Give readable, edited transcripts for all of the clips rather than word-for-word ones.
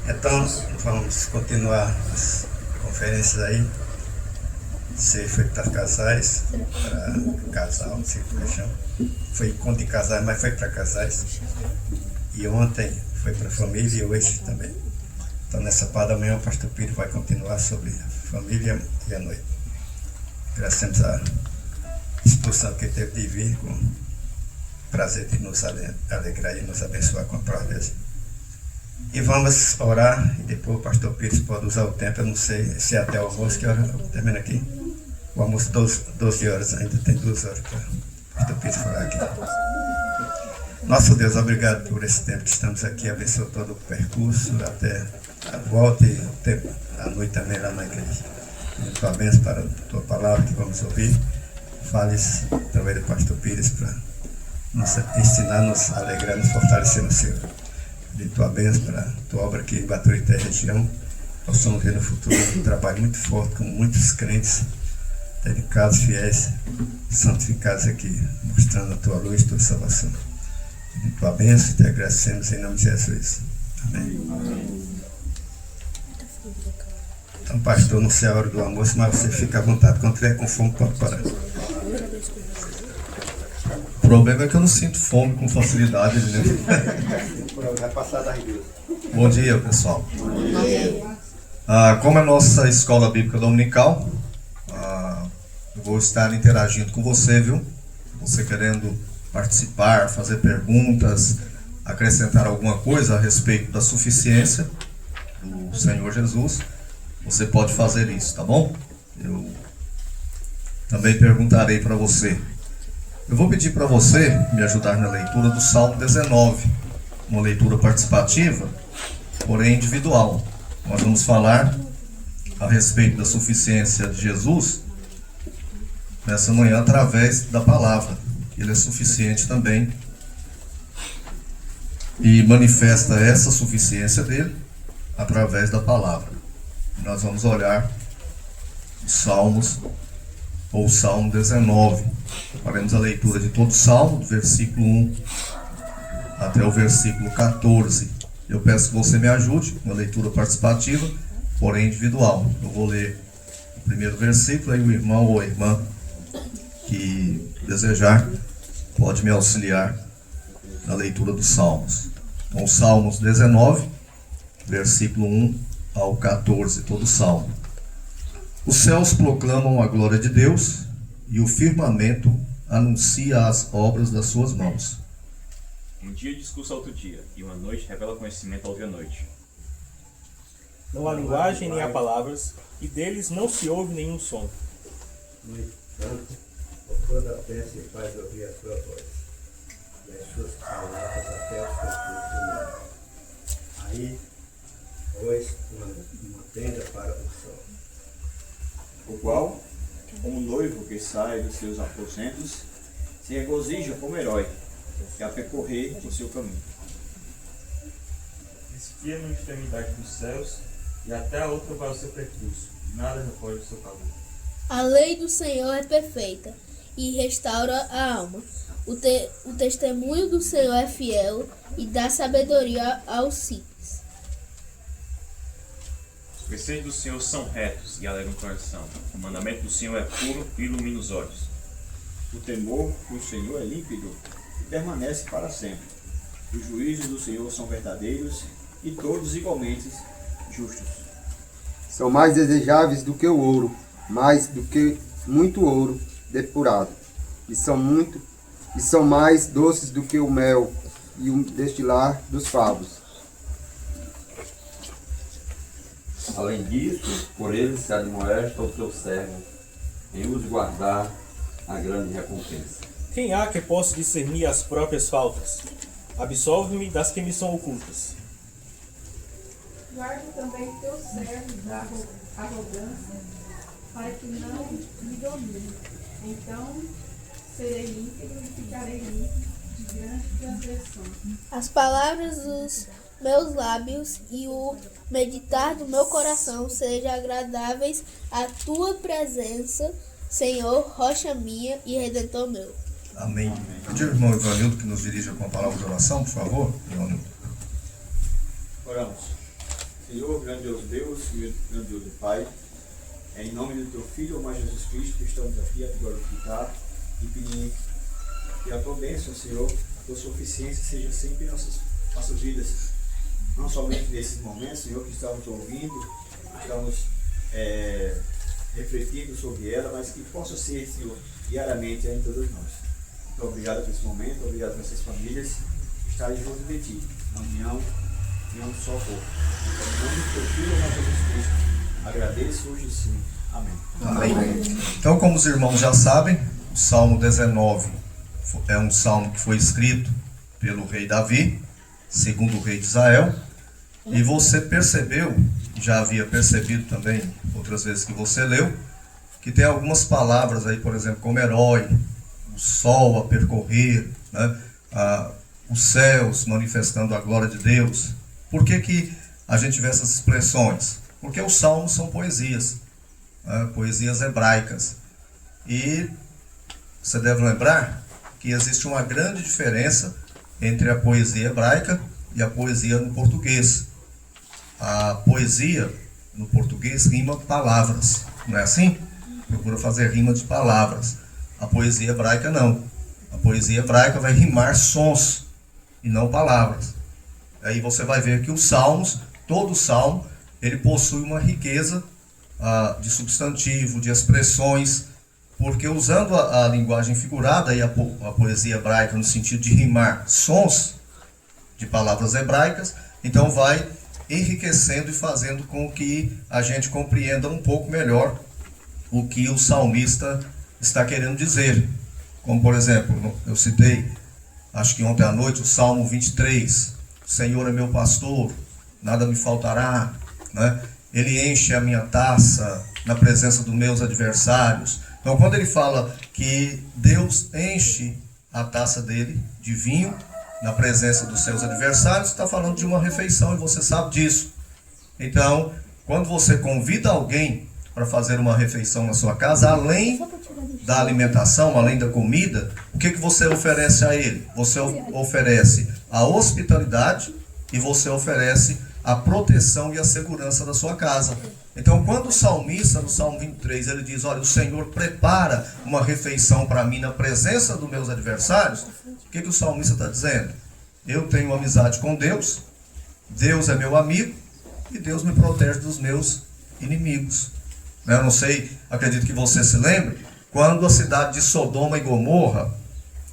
Então, vamos continuar as conferências aí. Você foi para casais, para casal, não sei como chama. Foi encontro de casais, mas foi para casais. E ontem foi para família e hoje também. Então, nessa parte da manhã, o pastor Pires vai continuar sobre a família e a noite. Agradecemos a disposição que ele teve de vir, com prazer de nos alegrar e nos abençoar com a palavra. E vamos orar, e depois o pastor Pires pode usar o tempo, eu não sei se é até o almoço, que hora termina aqui. O almoço 12 horas, ainda tem 2 horas para o pastor Pires falar aqui. Nosso Deus, obrigado por esse tempo que estamos aqui, abençoa todo o percurso, até a volta e o tempo, a noite também lá na igreja. Tua bênção para a tua palavra que vamos ouvir. Fales através do pastor Pires para nos ensinar, nos alegrar, nos fortalecer no Senhor. De tua bênção para a tua obra aqui em Baturité região. Possamos ver no futuro um trabalho muito forte com muitos crentes dedicados, fiéis, santificados aqui, mostrando a tua luz, a tua salvação. De tua bênção, te agradecemos em nome de Jesus. Amém. Então, pastor, não sei a hora do almoço, mas você fica à vontade. Quando tiver com fome, pode parar. O problema é que eu não sinto fome com facilidade, né? Vai passar da igreja. Bom dia, pessoal. Como é a nossa escola bíblica dominical, eu vou estar interagindo com você, viu? Você querendo participar, fazer perguntas, acrescentar alguma coisa a respeito da suficiência do Senhor Jesus, você pode fazer isso, tá bom? Eu também perguntarei para você. Eu vou pedir para você me ajudar na leitura do Salmo 19, uma leitura participativa, porém individual. Nós vamos falar a respeito da suficiência de Jesus nessa manhã através da palavra. Ele é suficiente também e manifesta essa suficiência dele através da palavra. Nós vamos olhar os Salmos, ou Salmo 19. Faremos a leitura de todo o Salmo, do versículo 1 até o versículo 14. Eu peço que você me ajude na leitura participativa, porém individual. Eu vou ler o primeiro versículo, aí o irmão ou a irmã que desejar pode me auxiliar na leitura dos Salmos. Então, Salmos 19, versículo 1 ao 14, todo o Salmo. Os céus proclamam a glória de Deus e o firmamento anuncia as obras das suas mãos. Um dia discursa outro dia, e uma noite revela conhecimento ao dia-noite. Não há linguagem nem há palavras, e deles não se ouve nenhum som. No entanto, o flor da terra se faz ouvir a sua voz, e as suas palavras até os confins do mundo. Aí, pois, uma tenda para o sol. O qual, como noivo que sai dos seus aposentos, se regozija como herói, que a percorrer o seu caminho. Espia na extremidade dos céus, e até a outra vai o seu percurso, e nada recolhe o seu calor. A lei do Senhor é perfeita, e restaura a alma. O testemunho do Senhor é fiel, e dá sabedoria aos simples. Os preceitos do Senhor são retos e alegram o coração. O mandamento do Senhor é puro e ilumina os olhos. O temor do Senhor é límpido e permanece para sempre. Os juízos do Senhor são verdadeiros e todos igualmente justos. São mais desejáveis do que o ouro, mais do que muito ouro depurado. E são mais doces do que o mel e o destilar dos favos. Além disso, por ele se admoesta o teu servo, em os guardar a grande recompensa. Quem há que possa discernir as próprias faltas? Absolve-me das que me são ocultas. Guarda também teu servo da arrogância, para que não me domine. Então serei íntegro e ficarei limpo de grande transgressão. As palavras dos meus lábios e o meditar do meu coração sejam agradáveis à tua presença, Senhor, rocha minha e redentor meu. Amém. Pedir ao irmão Ivanildo que nos dirija com a palavra de oração, por favor, Ivanildo. Oramos. Senhor, grandioso Deus e grandioso Pai, é em nome do Teu Filho, mais Jesus Cristo, que estamos aqui a te glorificar e pedir que a Tua bênção, Senhor, a Tua suficiência seja sempre em nossas vidas. Não somente nesses momentos, Senhor, que estamos ouvindo, que estamos refletindo sobre ela, mas que possa ser, Senhor, diariamente em todos nós. Muito obrigado por esse momento, obrigado por essas famílias que estarem junto de Ti, na união e um só corpo. Em nome do Teu Filho, nosso Jesus Cristo, agradeço hoje sim. Amém. Amém. Então, como os irmãos já sabem, o Salmo 19 é um salmo que foi escrito pelo rei Davi, segundo o rei de Israel. E você percebeu, já havia percebido também outras vezes que você leu, que tem algumas palavras aí, por exemplo, como herói, o sol a percorrer, né? Os céus manifestando a glória de Deus. Por que a gente vê essas expressões? Porque os salmos são poesias, né? Poesias hebraicas. E você deve lembrar que existe uma grande diferença entre a poesia hebraica e a poesia no português. A poesia no português rima palavras, não é assim? Procura fazer rima de palavras. A poesia hebraica não. A poesia hebraica vai rimar sons e não palavras. Aí você vai ver que os salmos, todo salmo, ele possui uma riqueza de substantivo, de expressões, porque usando a linguagem figurada e a poesia hebraica no sentido de rimar sons de palavras hebraicas, então vai enriquecendo e fazendo com que a gente compreenda um pouco melhor o que o salmista está querendo dizer. Como, por exemplo, eu citei, acho que ontem à noite, o Salmo 23. O Senhor é meu pastor, nada me faltará, né? Ele enche a minha taça na presença dos meus adversários. Então, quando ele fala que Deus enche a taça dele de vinho na presença dos seus adversários, está falando de uma refeição e você sabe disso. Então, quando você convida alguém para fazer uma refeição na sua casa, além da alimentação, além da comida, o que você oferece a ele? Você oferece a hospitalidade e você oferece a proteção e a segurança da sua casa. Então, quando o salmista, no Salmo 23, ele diz, olha, o Senhor prepara uma refeição para mim na presença dos meus adversários, o que o salmista está dizendo? Eu tenho amizade com Deus, Deus é meu amigo e Deus me protege dos meus inimigos. Eu não sei, acredito que você se lembre, quando a cidade de Sodoma e Gomorra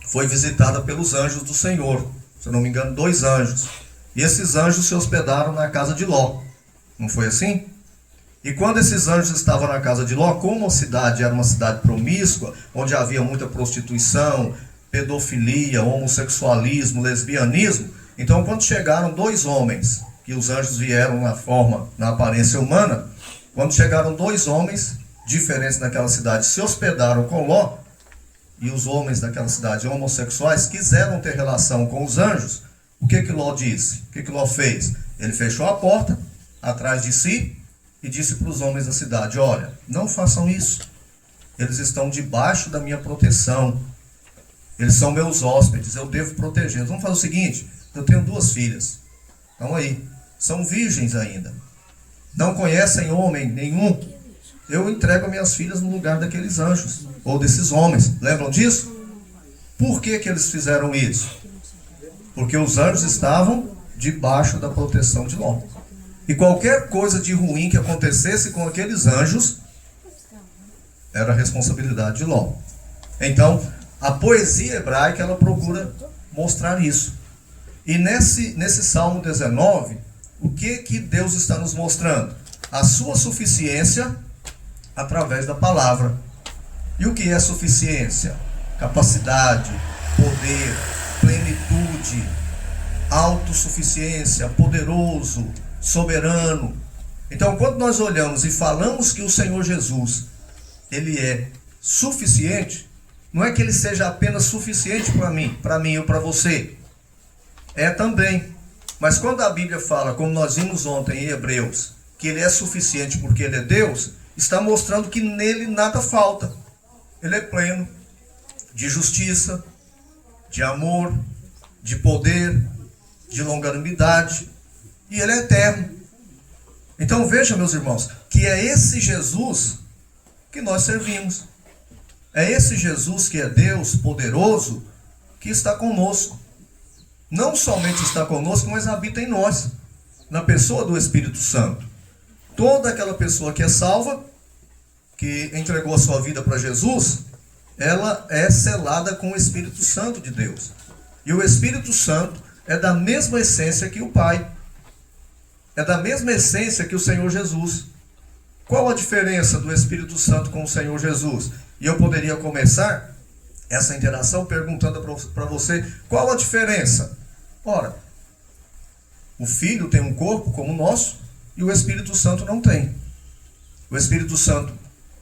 foi visitada pelos anjos do Senhor, se eu não me engano, 2 anjos. E esses anjos se hospedaram na casa de Ló. Não foi assim? E quando esses anjos estavam na casa de Ló, como a cidade era uma cidade promíscua, onde havia muita prostituição, pedofilia, homossexualismo, lesbianismo, então quando chegaram 2 homens, que os anjos vieram na aparência humana, quando chegaram 2 homens diferentes naquela cidade, se hospedaram com Ló, e os homens daquela cidade homossexuais quiseram ter relação com os anjos, o que Ló disse? O que Ló fez? Ele fechou a porta atrás de si e disse para os homens da cidade, olha, não façam isso. Eles estão debaixo da minha proteção. Eles são meus hóspedes, eu devo protegê-los. Vamos fazer o seguinte, eu tenho 2 filhas. Estão aí, são virgens ainda. Não conhecem homem nenhum. Eu entrego minhas filhas no lugar daqueles anjos, ou desses homens. Lembram disso? Por que eles fizeram isso? Porque os anjos estavam debaixo da proteção de Ló. E qualquer coisa de ruim que acontecesse com aqueles anjos, era a responsabilidade de Ló. Então, a poesia hebraica, ela procura mostrar isso. E nesse Salmo 19, o que Deus está nos mostrando? A sua suficiência através da palavra. E o que é suficiência? Capacidade, poder, plenitude, autossuficiência, poderoso, soberano. Então, quando nós olhamos e falamos que o Senhor Jesus, ele é suficiente, não é que ele seja apenas suficiente para mim ou para você. É também. Mas quando a Bíblia fala, como nós vimos ontem em Hebreus, que ele é suficiente porque ele é Deus, está mostrando que nele nada falta. Ele é pleno de justiça, de amor, de poder, de longanimidade, e ele é eterno. Então veja, meus irmãos, que é esse Jesus que nós servimos. É esse Jesus que é Deus poderoso que está conosco. Não somente está conosco, mas habita em nós, na pessoa do Espírito Santo. Toda aquela pessoa que é salva, que entregou a sua vida para Jesus, ela é selada com o Espírito Santo de Deus. E o Espírito Santo é da mesma essência que o Pai. É da mesma essência que o Senhor Jesus. Qual a diferença do Espírito Santo com o Senhor Jesus? E eu poderia começar essa interação perguntando para você, qual a diferença? Ora, o Filho tem um corpo como o nosso e o Espírito Santo não tem. O Espírito Santo,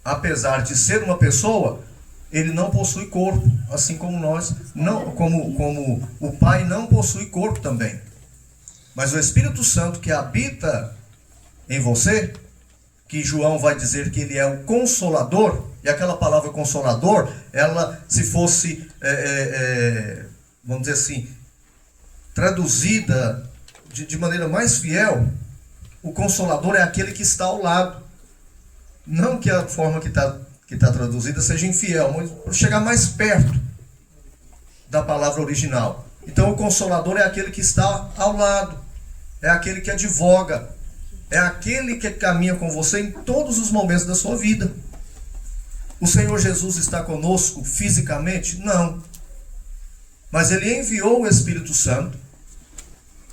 apesar de ser uma pessoa, ele não possui corpo, assim como nós, não, como o Pai não possui corpo também. Mas o Espírito Santo que habita em você, que João vai dizer que ele é o Consolador, e aquela palavra Consolador, ela, se fosse, vamos dizer assim, traduzida de maneira mais fiel, o Consolador é aquele que está ao lado. Não que a forma que está traduzida seja infiel, mas para chegar mais perto da palavra original. Então o Consolador é aquele que está ao lado, é aquele que advoga, é aquele que caminha com você em todos os momentos da sua vida. O Senhor Jesus está conosco fisicamente? Não. Mas Ele enviou o Espírito Santo,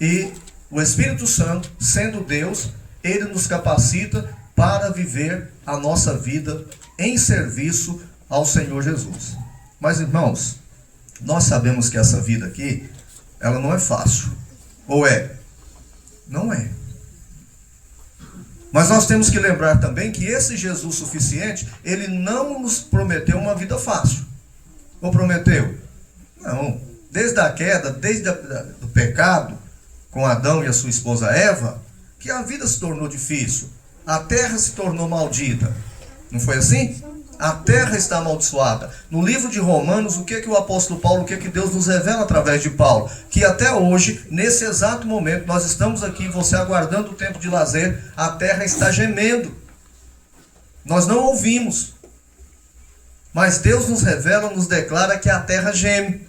e o Espírito Santo, sendo Deus, Ele nos capacita para viver a nossa vida em serviço ao Senhor Jesus. Mas, irmãos, nós sabemos que essa vida aqui, ela não é fácil. Ou é? Não é. Mas nós temos que lembrar também que esse Jesus suficiente, ele não nos prometeu uma vida fácil. Ou prometeu? Não. Desde a queda, desde o pecado, com Adão e a sua esposa Eva, que a vida se tornou difícil. A terra se tornou maldita. Não foi assim? A terra está amaldiçoada. No livro de Romanos, o que o apóstolo Paulo, o que Deus nos revela através de Paulo? Que até hoje, nesse exato momento, nós estamos aqui, você aguardando o tempo de lazer, a terra está gemendo. Nós não ouvimos. Mas Deus nos revela, nos declara que a terra geme.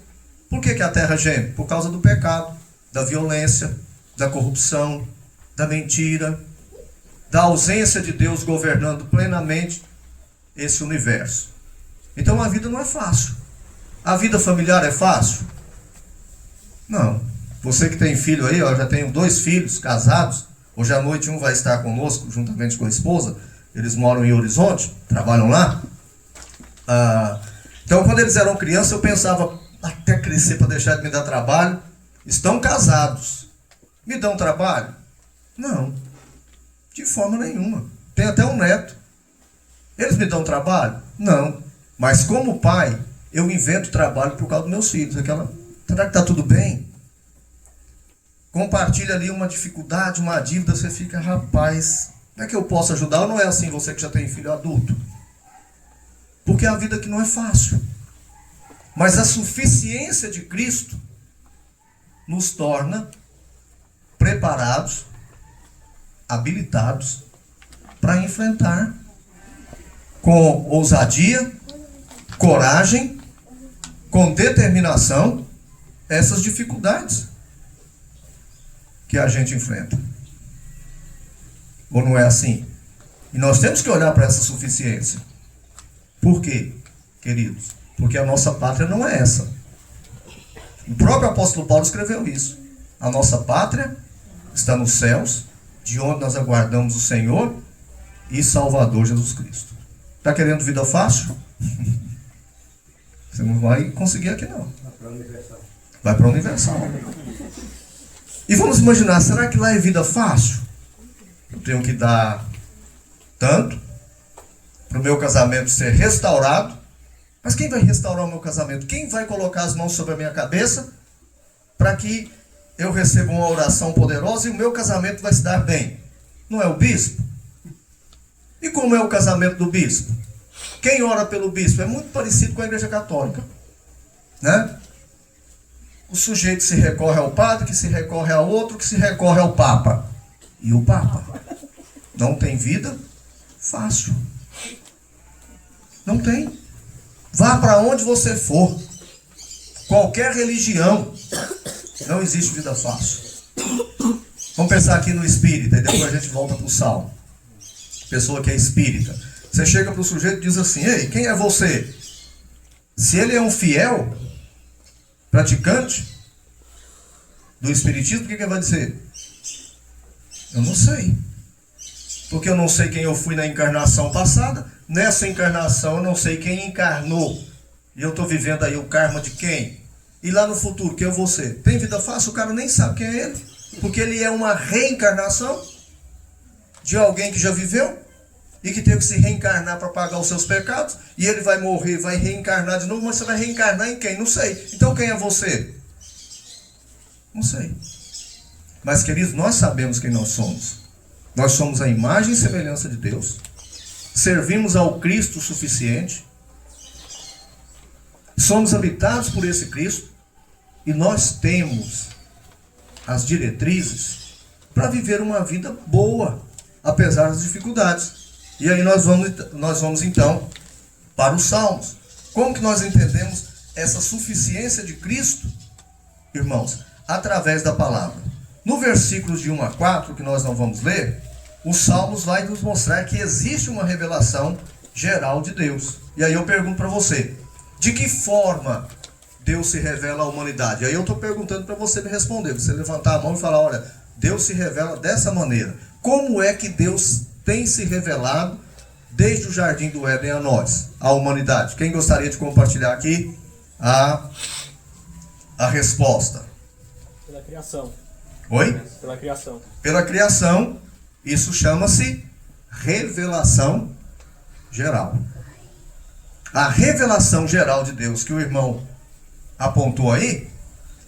Por que a terra geme? Por causa do pecado, da violência, da corrupção, da mentira, da ausência de Deus governando plenamente esse universo. Então a vida não é fácil. A vida familiar é fácil? Não. Você que tem filho aí, eu já tenho 2 filhos casados. Hoje à noite um vai estar conosco, juntamente com a esposa. Eles moram em Horizonte, trabalham lá. Então quando eles eram crianças, eu pensava, até crescer para deixar de me dar trabalho. Estão casados. Me dão trabalho? Não. De forma nenhuma. Tem até um neto. Eles me dão trabalho? Não. Mas como pai, eu invento trabalho por causa dos meus filhos. Será que está tudo bem? Compartilha ali uma dificuldade, uma dívida, você fica, rapaz, como é que eu posso ajudar? Ou não é assim você que já tem filho adulto? Porque a vida aqui não é fácil. Mas a suficiência de Cristo nos torna preparados, habilitados para enfrentar com ousadia, coragem, com determinação, essas dificuldades que a gente enfrenta. Ou não é assim? E nós temos que olhar para essa suficiência. Por quê, queridos? Porque a nossa pátria não é essa. O próprio apóstolo Paulo escreveu isso. A nossa pátria está nos céus, de onde nós aguardamos o Senhor e Salvador Jesus Cristo. Está querendo vida fácil? Você não vai conseguir aqui não. Vai para a Universal. E vamos imaginar, será que lá é vida fácil? Eu tenho que dar tanto para o meu casamento ser restaurado. Mas quem vai restaurar o meu casamento? Quem vai colocar as mãos sobre a minha cabeça para que eu receba uma oração poderosa e o meu casamento vai se dar bem? Não é o bispo? E como é o casamento do bispo? Quem ora pelo bispo? É muito parecido com a Igreja Católica, né? O sujeito se recorre ao padre, que se recorre a outro, que se recorre ao Papa. E o Papa? não tem vida fácil. Não tem. Vá para onde você for. Qualquer religião, não existe vida fácil. Vamos pensar aqui no espírita, e depois a gente volta para o salmo. Pessoa que é espírita. Você chega para o sujeito e diz assim: ei, quem é você? Se ele é um fiel praticante do espiritismo, o que ele vai dizer? Eu não sei. Porque eu não sei quem eu fui na encarnação passada. Nessa encarnação eu não sei quem encarnou. E eu estou vivendo aí o karma de quem? E lá no futuro, quem é você? Tem vida fácil? O cara nem sabe quem é ele. Porque ele é uma reencarnação de alguém que já viveu e que teve que se reencarnar para pagar os seus pecados. E ele vai morrer, vai reencarnar de novo. Mas você vai reencarnar em quem? Não sei. Então quem é você? Não sei. Mas, queridos, nós sabemos quem nós somos. Nós somos a imagem e semelhança de Deus. Servimos ao Cristo suficiente. Somos habitados por esse Cristo. E nós temos as diretrizes para viver uma vida boa, apesar das dificuldades. E aí nós vamos então para os Salmos. Como que nós entendemos essa suficiência de Cristo, irmãos? Através da palavra. No versículos de 1 a 4, que nós não vamos ler, os Salmos vai nos mostrar que existe uma revelação geral de Deus. E aí eu pergunto para você, de que forma Deus se revela à humanidade? Aí eu estou perguntando para você me responder. Você levantar a mão e falar: olha, Deus se revela dessa maneira. Como é que Deus tem se revelado desde o Jardim do Éden a nós, à humanidade? Quem gostaria de compartilhar aqui a resposta? Pela criação. Oi? Pela criação. Pela criação, isso chama-se revelação geral. A revelação geral de Deus que o irmão apontou aí,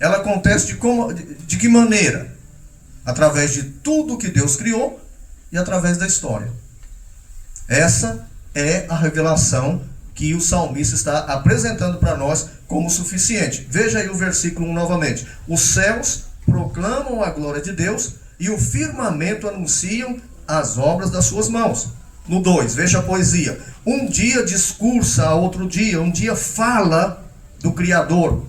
ela acontece de que maneira? Através de tudo que Deus criou e através da história. Essa é a revelação que o salmista está apresentando para nós como suficiente. Veja aí o versículo 1 novamente. Os céus proclamam a glória de Deus e o firmamento anunciam as obras das suas mãos. No 2, veja a poesia. Um dia discursa a outro dia, um dia fala do Criador.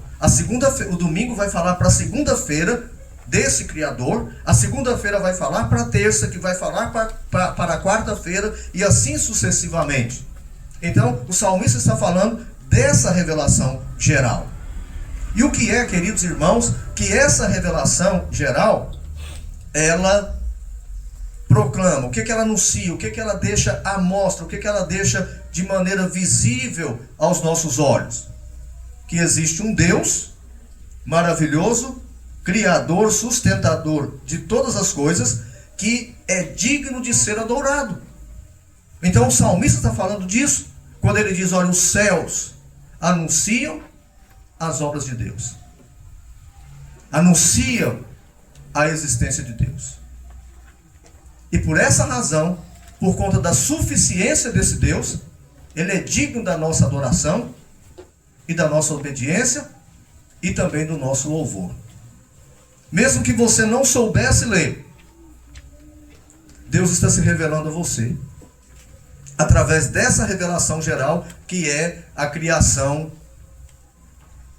O domingo vai falar para a segunda-feira desse Criador. A segunda-feira vai falar para a terça, que vai falar para a quarta-feira e assim sucessivamente. Então, o salmista está falando dessa revelação geral. E o que é, queridos irmãos, que essa revelação geral, ela proclama, o que ela anuncia, o que ela deixa à mostra, o que ela deixa de maneira visível aos nossos olhos? Que existe um Deus maravilhoso, criador, sustentador de todas as coisas, que é digno de ser adorado. Então o salmista está falando disso, quando ele diz: olha, os céus anunciam as obras de Deus, anunciam a existência de Deus. E por essa razão, por conta da suficiência desse Deus, ele é digno da nossa adoração e da nossa obediência e também do nosso louvor. Mesmo que você não soubesse ler, Deus está se revelando a você através dessa revelação geral, que é a criação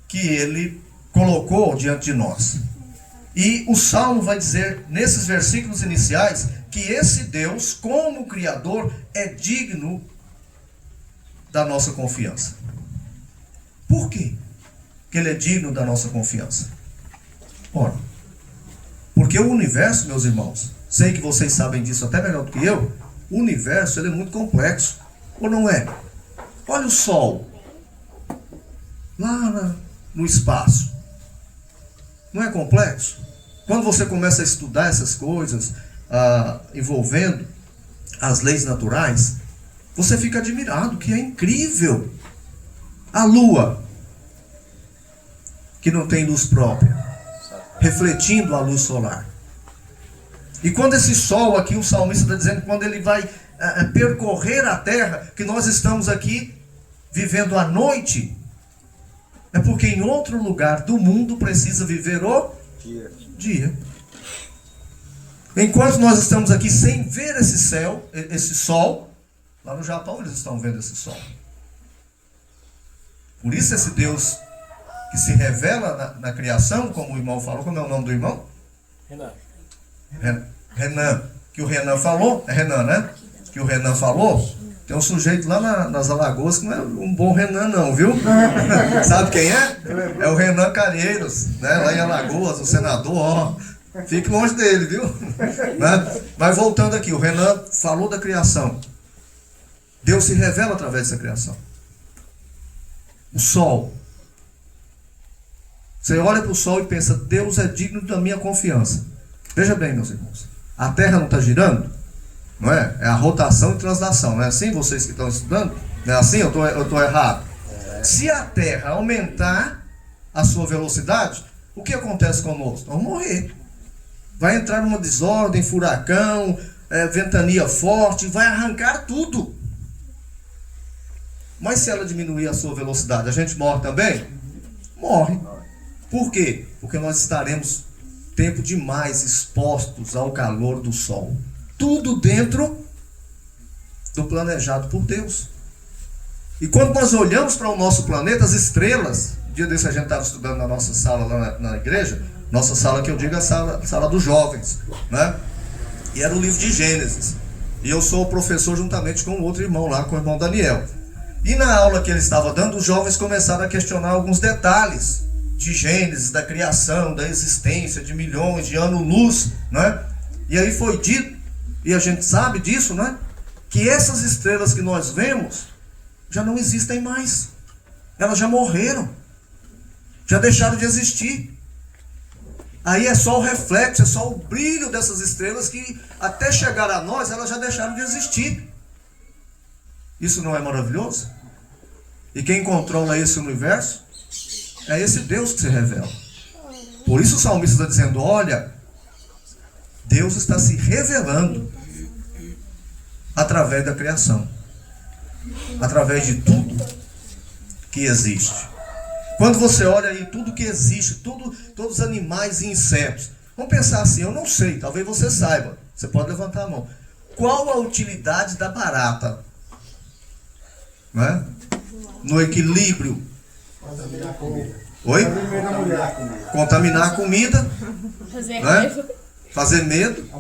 que ele colocou diante de nós. E o Salmo vai dizer, nesses versículos iniciais, que esse Deus, como Criador, é digno da nossa confiança. Por quê que ele é digno da nossa confiança? Ora, porque o universo, meus irmãos, sei que vocês sabem disso até melhor do que eu, o universo ele é muito complexo, ou não é? Olha o Sol, lá no espaço. Não é complexo? Quando você começa a estudar essas coisas, envolvendo as leis naturais, você fica admirado, que é incrível. A Lua, que não tem luz própria, refletindo a luz solar. E quando esse Sol aqui, o salmista está dizendo, quando ele vai percorrer a terra, que nós estamos aqui vivendo a noite, é porque em outro lugar do mundo precisa viver o dia. Enquanto nós estamos aqui sem ver esse céu, esse sol, lá no Japão eles estão vendo esse sol. Por isso esse Deus que se revela na criação, como o irmão falou, como é o nome do irmão? Renan. Renan. Que o Renan falou, é Renan, né? Que o Renan falou, tem um sujeito lá nas Alagoas que não é um bom Renan não, viu? Sabe quem é? É o Renan Calheiros, né? Lá em Alagoas, o senador, ó. Fique longe dele, viu? Né? Mas voltando aqui, o Renan falou da criação. Deus se revela através dessa criação. O sol. Você olha para o sol e pensa, Deus é digno da minha confiança. Veja bem, meus irmãos. A Terra não está girando? Não é? É a rotação e translação. Não é assim, vocês que estão estudando? Não é assim? Eu estou errado. Se a Terra aumentar a sua velocidade, o que acontece conosco? Vamos morrer. Vai entrar numa desordem, furacão, ventania forte, vai arrancar tudo. Mas se ela diminuir a sua velocidade, a gente morre também? Morre. Por quê? Porque nós estaremos tempo demais expostos ao calor do sol. Tudo dentro do planejado por Deus. E quando nós olhamos para o nosso planeta, as estrelas, um dia desse a gente estava estudando na nossa sala lá na igreja, nossa sala que eu digo é a sala dos jovens, né? E era o livro de Gênesis. E eu sou o professor juntamente com outro irmão lá, com o irmão Daniel. E na aula que ele estava dando, os jovens começaram a questionar alguns detalhes de Gênesis, da criação, da existência de milhões de anos-luz, né? E aí foi dito, e a gente sabe disso, né? Que essas estrelas que nós vemos já não existem mais. Elas já morreram. Já deixaram de existir. Aí é só o reflexo, é só o brilho dessas estrelas que até chegar a nós, elas já deixaram de existir. Isso não é maravilhoso? E quem controla esse universo é esse Deus que se revela. Por isso o salmista está dizendo, olha, Deus está se revelando através da criação, através de tudo que existe. Quando você olha aí tudo que existe, todos os animais e insetos, vamos pensar assim, eu não sei, talvez você saiba, você pode levantar a mão. Qual a utilidade da barata? Não é? No equilíbrio. Contaminar a comida. Oi? Contaminar a comida. Fazer Né? raiva. Fazer medo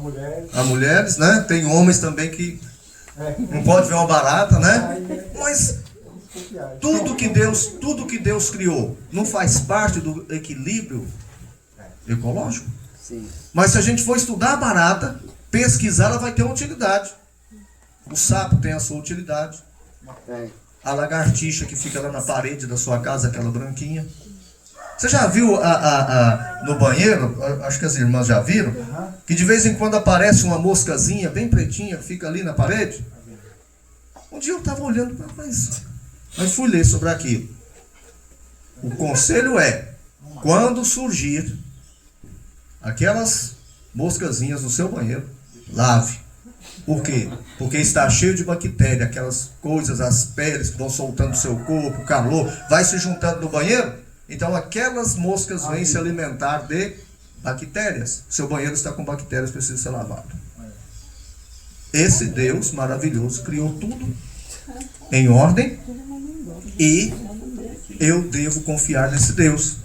A mulheres, né? Tem homens também que não pode ver uma barata, né? Mas tudo que Deus criou não faz parte do equilíbrio ecológico? Sim. Mas se a gente for estudar a barata, pesquisar, ela vai ter uma utilidade. O sapo tem a sua utilidade. Tem. A lagartixa que fica lá na parede da sua casa, aquela branquinha. Você já viu no banheiro, acho que as irmãs já viram, que de vez em quando aparece uma moscazinha bem pretinha, que fica ali na parede? Um dia eu estava olhando para isso, mas fui ler sobre aquilo. O conselho é, quando surgir aquelas moscazinhas no seu banheiro, lave. Por quê? Porque está cheio de bactérias, aquelas coisas, as peles que vão soltando do seu corpo, o calor, vai se juntando no banheiro. Então aquelas moscas vêm se alimentar de bactérias. Seu banheiro está com bactérias, precisa ser lavado. Esse Deus maravilhoso criou tudo em ordem e eu devo confiar nesse Deus.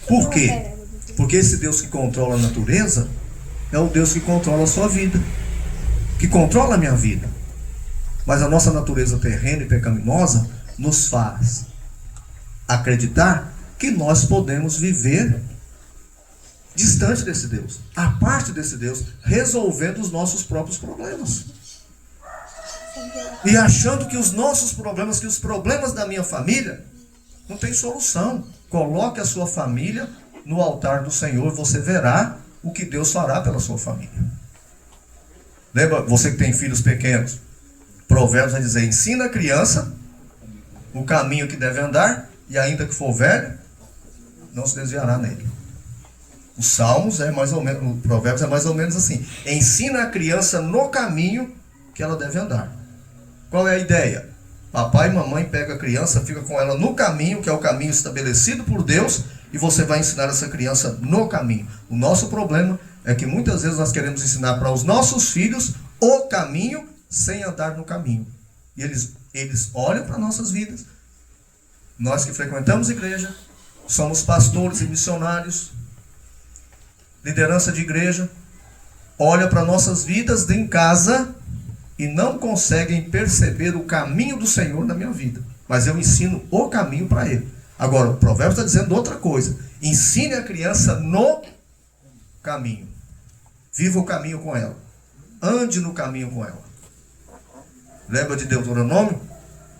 Por quê? Porque esse Deus que controla a natureza é o Deus que controla a sua vida, que controla a minha vida. Mas a nossa natureza terrena e pecaminosa nos faz acreditar que nós podemos viver distante desse Deus, à parte desse Deus, resolvendo os nossos próprios problemas. E achando que os nossos problemas, que os problemas da minha família, não tem solução. Coloque a sua família no altar do Senhor e você verá o que Deus fará pela sua família. Lembra, você que tem filhos pequenos, Provérbios vai dizer, ensina a criança o caminho que deve andar, e ainda que for velho, não se desviará nele. Os Salmos é mais ou menos, o Provérbios é mais ou menos assim, ensina a criança no caminho que ela deve andar. Qual é a ideia? Papai e mamãe pegam a criança, fica com ela no caminho, que é o caminho estabelecido por Deus, e você vai ensinar essa criança no caminho. O nosso problema é que muitas vezes nós queremos ensinar para os nossos filhos o caminho sem andar no caminho. E eles olham para nossas vidas. Nós que frequentamos igreja, somos pastores e missionários, liderança de igreja, olha para nossas vidas em casa e não conseguem perceber o caminho do Senhor na minha vida. Mas eu ensino o caminho para ele. Agora, o provérbio está dizendo outra coisa. Ensine a criança no caminho. Viva o caminho com ela. Ande no caminho com ela. Lembra de Deuteronômio?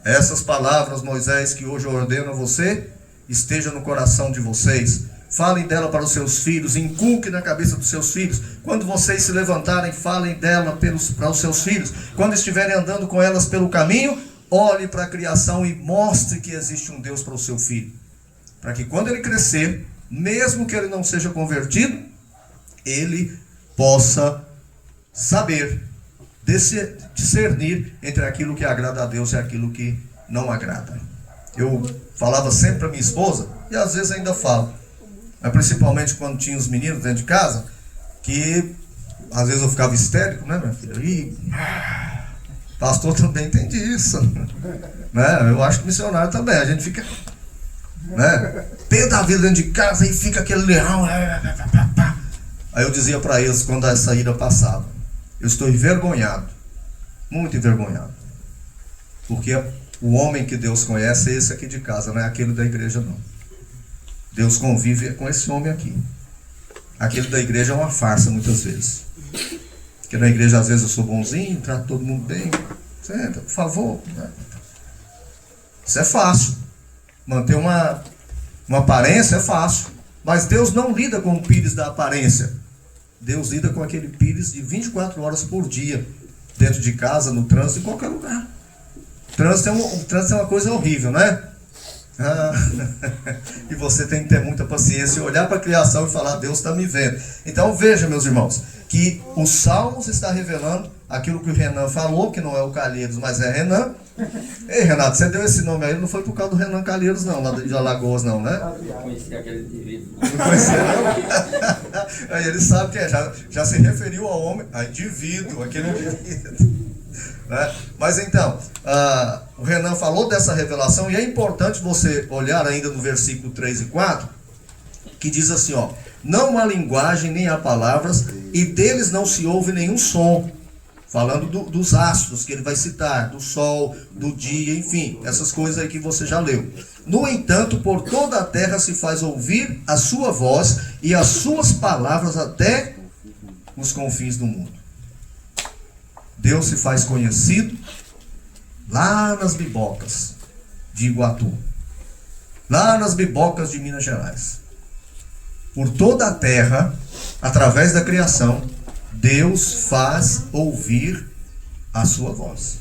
Essas palavras, Moisés, que hoje eu ordeno a você, esteja no coração de vocês. Falem dela para os seus filhos, inculque na cabeça dos seus filhos. Quando vocês se levantarem, falem dela para os seus filhos. Quando estiverem andando com elas pelo caminho, olhe para a criação e mostre que existe um Deus para o seu filho. Para que quando ele crescer, mesmo que ele não seja convertido, ele possa saber discernir entre aquilo que agrada a Deus e aquilo que não agrada. Eu falava sempre para minha esposa, e às vezes ainda falo, mas principalmente quando tinha os meninos dentro de casa, que às vezes eu ficava histérico, né, minha filha? E pastor também entende isso, né? Eu acho que missionário também, a gente fica, né, pé da vida dentro de casa e fica aquele leão. Aí eu dizia para eles quando essa ira passava, eu estou envergonhado, muito envergonhado, porque o homem que Deus conhece é esse aqui de casa, não é aquele da igreja não. Deus convive com esse homem aqui. Aquele da igreja é uma farsa muitas vezes. Porque na igreja às vezes eu sou bonzinho, trato todo mundo bem. Senta, por favor. Isso é fácil. Manter uma aparência é fácil. Mas Deus não lida com o pires da aparência. Deus lida com aquele pires de 24 horas por dia. Dentro de casa, no trânsito, em qualquer lugar. O trânsito é uma coisa horrível, né? E você tem que ter muita paciência e olhar para a criação e falar, Deus está me vendo. Então veja, meus irmãos, que o Salmos está revelando aquilo que o Renan falou, que não é o Calheiros, mas é Renan. Ei, Renato, você deu esse nome aí, não foi por causa do Renan Calheiros não, lá de Alagoas não, né? Eu conheci aquele indivíduo. Não conhecia não? Aí ele sabe que já se referiu ao homem, a indivíduo, aquele indivíduo. Né? Mas então, o Renan falou dessa revelação e é importante você olhar ainda no versículo 3 e 4, que diz assim, ó, não há linguagem nem há palavras e deles não se ouve nenhum som. Falando dos astros que ele vai citar, do sol, do dia, enfim, essas coisas aí que você já leu. No entanto, por toda a terra se faz ouvir a sua voz e as suas palavras até os confins do mundo. Deus se faz conhecido lá nas bibocas de Iguatu, lá nas bibocas de Minas Gerais. Por toda a terra, através da criação, Deus faz ouvir a sua voz.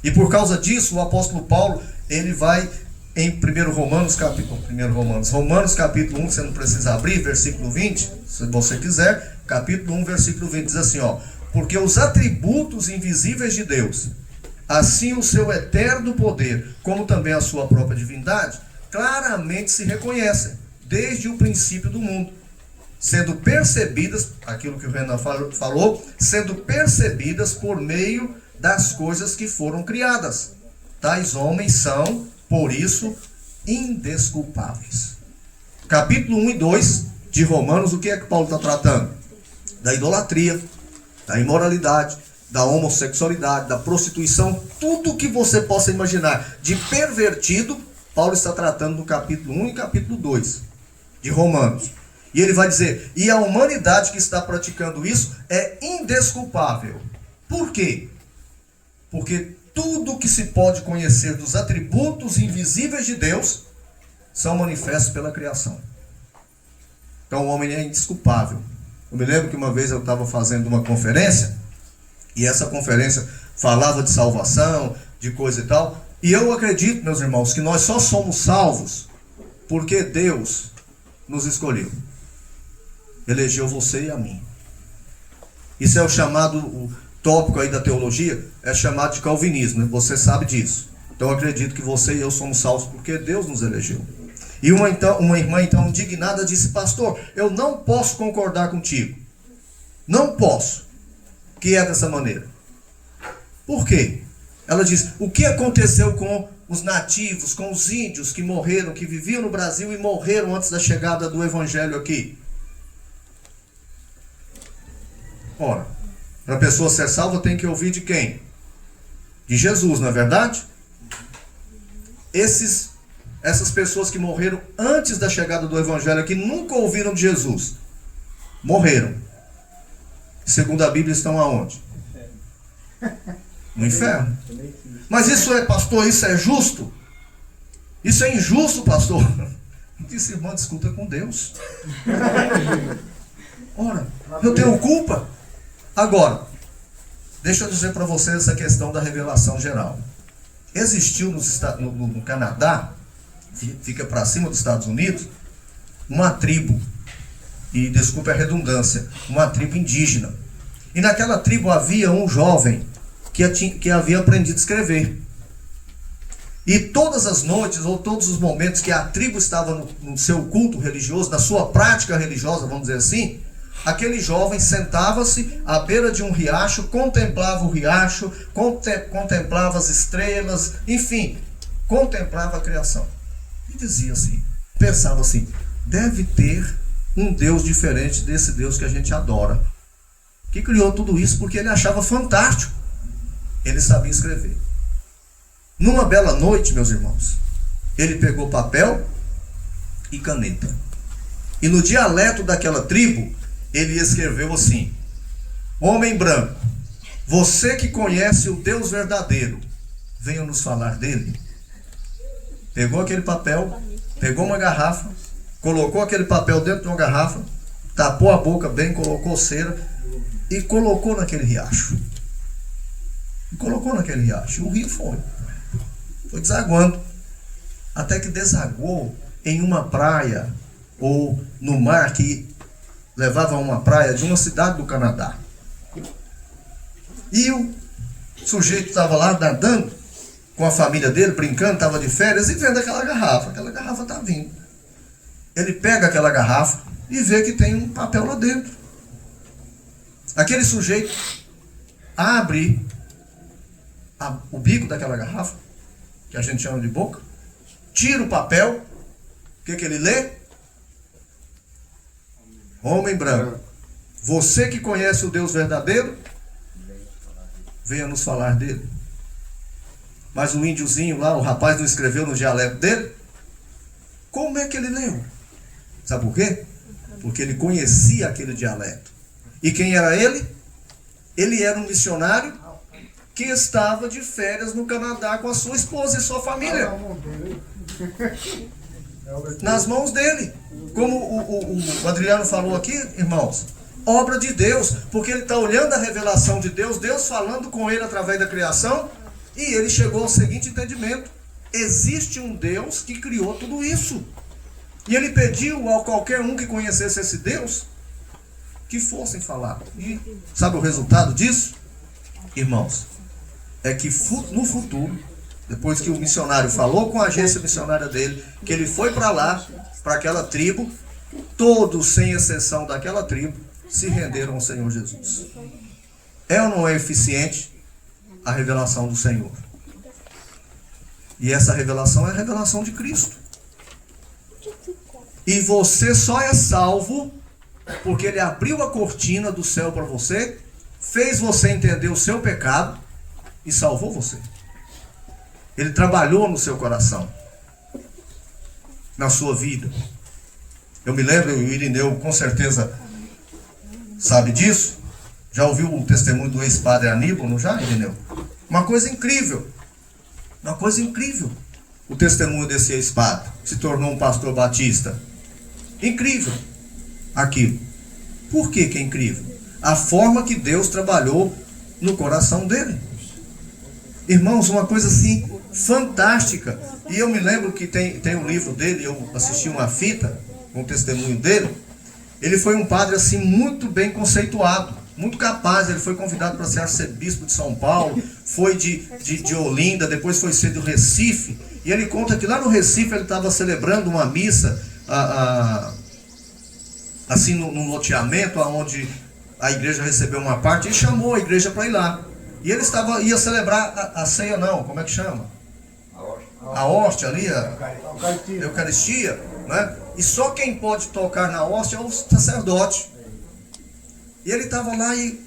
E por causa disso, o apóstolo Paulo, ele vai em Romanos capítulo 1, você não precisa abrir, versículo 20, se você quiser, capítulo 1, versículo 20, diz assim, ó, porque os atributos invisíveis de Deus, assim o seu eterno poder, como também a sua própria divindade, claramente se reconhecem, desde o princípio do mundo, sendo percebidas, aquilo que o Renan falou, sendo percebidas por meio das coisas que foram criadas. Tais homens são, por isso, indesculpáveis. Capítulo 1 e 2 de Romanos, o que é que Paulo está tratando? Da idolatria, da imoralidade, da homossexualidade, da prostituição, tudo que você possa imaginar de pervertido, Paulo está tratando no capítulo 1 e capítulo 2 de Romanos. E ele vai dizer, e a humanidade que está praticando isso é indesculpável. Por quê? Porque tudo que se pode conhecer dos atributos invisíveis de Deus são manifestos pela criação. Então o homem é indesculpável. Eu me lembro que uma vez eu estava fazendo uma conferência, e essa conferência falava de salvação, de coisa e tal, e eu acredito, meus irmãos, que nós só somos salvos porque Deus nos escolheu. Elegeu você e a mim. Isso é o chamado, o tópico aí da teologia, é chamado de calvinismo, né? Você sabe disso. Então eu acredito que você e eu somos salvos porque Deus nos elegeu. E uma irmã então indignada disse, pastor, eu não posso concordar contigo. Não posso. Que é dessa maneira. Por quê? Ela diz, o que aconteceu com os nativos, com os índios que morreram, que viviam no Brasil e morreram antes da chegada do Evangelho aqui? Ora, para a pessoa ser salva tem que ouvir de quem? De Jesus, não é verdade? Essas pessoas que morreram antes da chegada do Evangelho aqui nunca ouviram de Jesus. Morreram. Segundo a Bíblia, estão aonde? No inferno. Mas isso é, pastor, isso é justo? Isso é injusto, pastor? Disse, irmã, discuta com Deus. Ora, eu tenho culpa? Agora, deixa eu dizer para vocês essa questão da revelação geral. Existiu no Canadá, fica para cima dos Estados Unidos, uma tribo, e desculpe a redundância, uma tribo indígena. E naquela tribo havia um jovem que havia aprendido a escrever. E todas as noites, ou todos os momentos que a tribo estava no seu culto religioso, na sua prática religiosa, vamos dizer assim, aquele jovem sentava-se à beira de um riacho, contemplava o riacho, contemplava as estrelas, enfim, contemplava a criação. E dizia assim, pensava assim, deve ter um Deus diferente desse Deus que a gente adora, que criou tudo isso porque ele achava fantástico. Ele sabia escrever. Numa bela noite, meus irmãos, ele pegou papel e caneta. E no dialeto daquela tribo, ele escreveu assim: homem branco, você que conhece o Deus verdadeiro, venha nos falar dele. Pegou aquele papel, pegou uma garrafa, colocou aquele papel dentro de uma garrafa, tapou a boca bem, colocou cera e colocou naquele riacho. E o rio foi desaguando, até que desagou em uma praia, ou no mar que levava a uma praia de uma cidade do Canadá. E o sujeito estava lá nadando com a família dele, brincando, estava de férias, e vendo aquela garrafa está vindo. Ele pega aquela garrafa e vê que tem um papel lá dentro. Aquele sujeito abre o bico daquela garrafa, que a gente chama de boca, tira o papel, o que ele lê? Homem branco, você que conhece o Deus verdadeiro, venha nos falar dele. Mas o índiozinho lá, o rapaz não escreveu no dialeto dele? Como é que ele leu? Sabe por quê? Porque ele conhecia aquele dialeto. E quem era ele? Ele era um missionário que estava de férias no Canadá com a sua esposa e sua família. Nas mãos dele. Como o Adriano falou aqui, irmãos, obra de Deus, porque ele está olhando a revelação de Deus, Deus falando com ele através da criação, e ele chegou ao seguinte entendimento: existe um Deus que criou tudo isso. E ele pediu a qualquer um que conhecesse esse Deus que fossem falar. E sabe o resultado disso? Irmãos, é que no futuro, depois que o missionário falou com a agência missionária dele, que ele foi para lá, para aquela tribo, todos, sem exceção daquela tribo, se renderam ao Senhor Jesus. É ou não é eficiente a revelação do Senhor? E essa revelação é a revelação de Cristo. E você só é salvo porque ele abriu a cortina do céu para você, fez você entender o seu pecado e salvou você. Ele trabalhou no seu coração, na sua vida. Eu me lembro, o Irineu com certeza sabe disso. Já ouviu o testemunho do ex-padre Aníbal, não já, Irineu? Uma coisa incrível. O testemunho desse ex-padre. Se tornou um pastor batista. Incrível. Aquilo. Por que é incrível? A forma que Deus trabalhou no coração dele. Irmãos, uma coisa assim fantástica. E eu me lembro que tem um livro dele, eu assisti uma fita com o testemunho dele. Ele foi um padre assim muito bem conceituado, muito capaz. Ele foi convidado para ser arcebispo de São Paulo, foi de Olinda, depois foi ser do Recife. E ele conta que lá no Recife ele estava celebrando uma missa assim num loteamento onde a igreja recebeu uma parte e chamou a igreja para ir lá. E ele ia celebrar a ceia, não, como é que chama? A hóstia ali, a Eucaristia, né? E só quem pode tocar na hóstia é o sacerdote. E ele estava lá e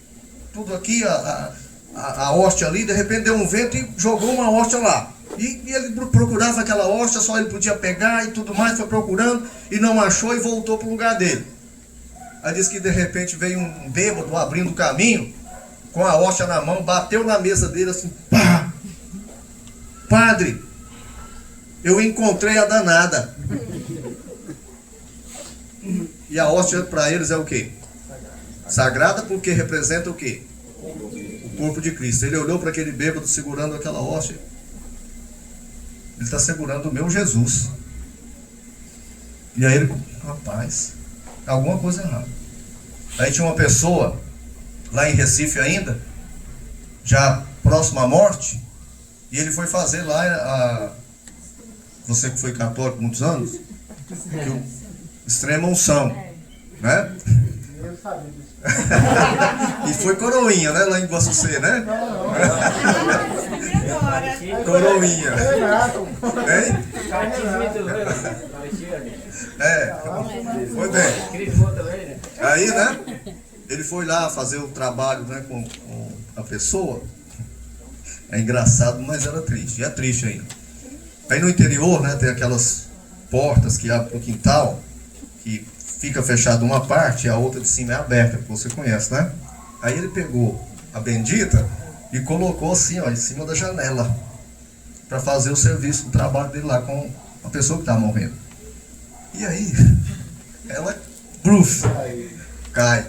tudo aqui, a hóstia ali, de repente deu um vento e jogou uma hóstia lá. E ele procurava aquela hóstia, só ele podia pegar e tudo mais, foi procurando e não achou e voltou para o lugar dele. Aí diz que de repente veio um bêbado abrindo o caminho, com a hóstia na mão, bateu na mesa dele assim, pá! Padre, eu encontrei a danada. E a hóstia para eles é o quê? Sagrada porque representa o quê? O corpo de Cristo. Ele olhou para aquele bêbado segurando aquela hóstia. Ele está segurando o meu Jesus. E aí ele, rapaz, alguma coisa errada. Aí tinha uma pessoa, lá em Recife ainda, já próximo à morte, e ele foi fazer lá, você que foi católico há muitos anos, extrema unção, né? E foi coroinha, né? Lá em Guaçucê, né? Coroinha. Hein? Foi bem. Aí, né? Ele foi lá fazer o trabalho, né, com a pessoa. É engraçado, mas era triste. E é triste ainda. Aí no interior, né, tem aquelas portas que abrem para o quintal, que fica fechada uma parte e a outra de cima é aberta, que você conhece, né? Aí ele pegou a bendita e colocou assim, ó, em cima da janela, para fazer o serviço, o trabalho dele lá com a pessoa que estava morrendo. E aí, ela, bruf, cai.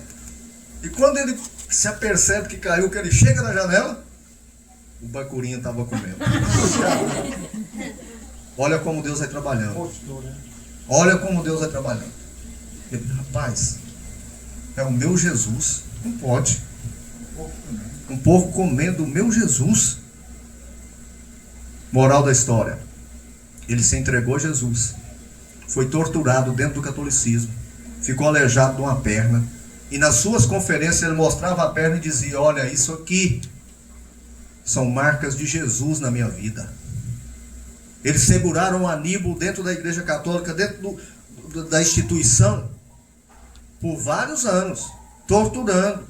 E quando ele se apercebe que caiu, que ele chega na janela, o bacurinho estava comendo. Olha como Deus vai trabalhando. Olha como Deus vai trabalhando. Ele, rapaz, é o meu Jesus. Não pode. Um porco comendo o meu Jesus. Moral da história. Ele se entregou a Jesus. Foi torturado dentro do catolicismo. Ficou aleijado de uma perna. E nas suas conferências ele mostrava a perna e dizia, olha, isso aqui são marcas de Jesus na minha vida. Eles seguraram Aníbal dentro da igreja católica, dentro da instituição, por vários anos, torturando,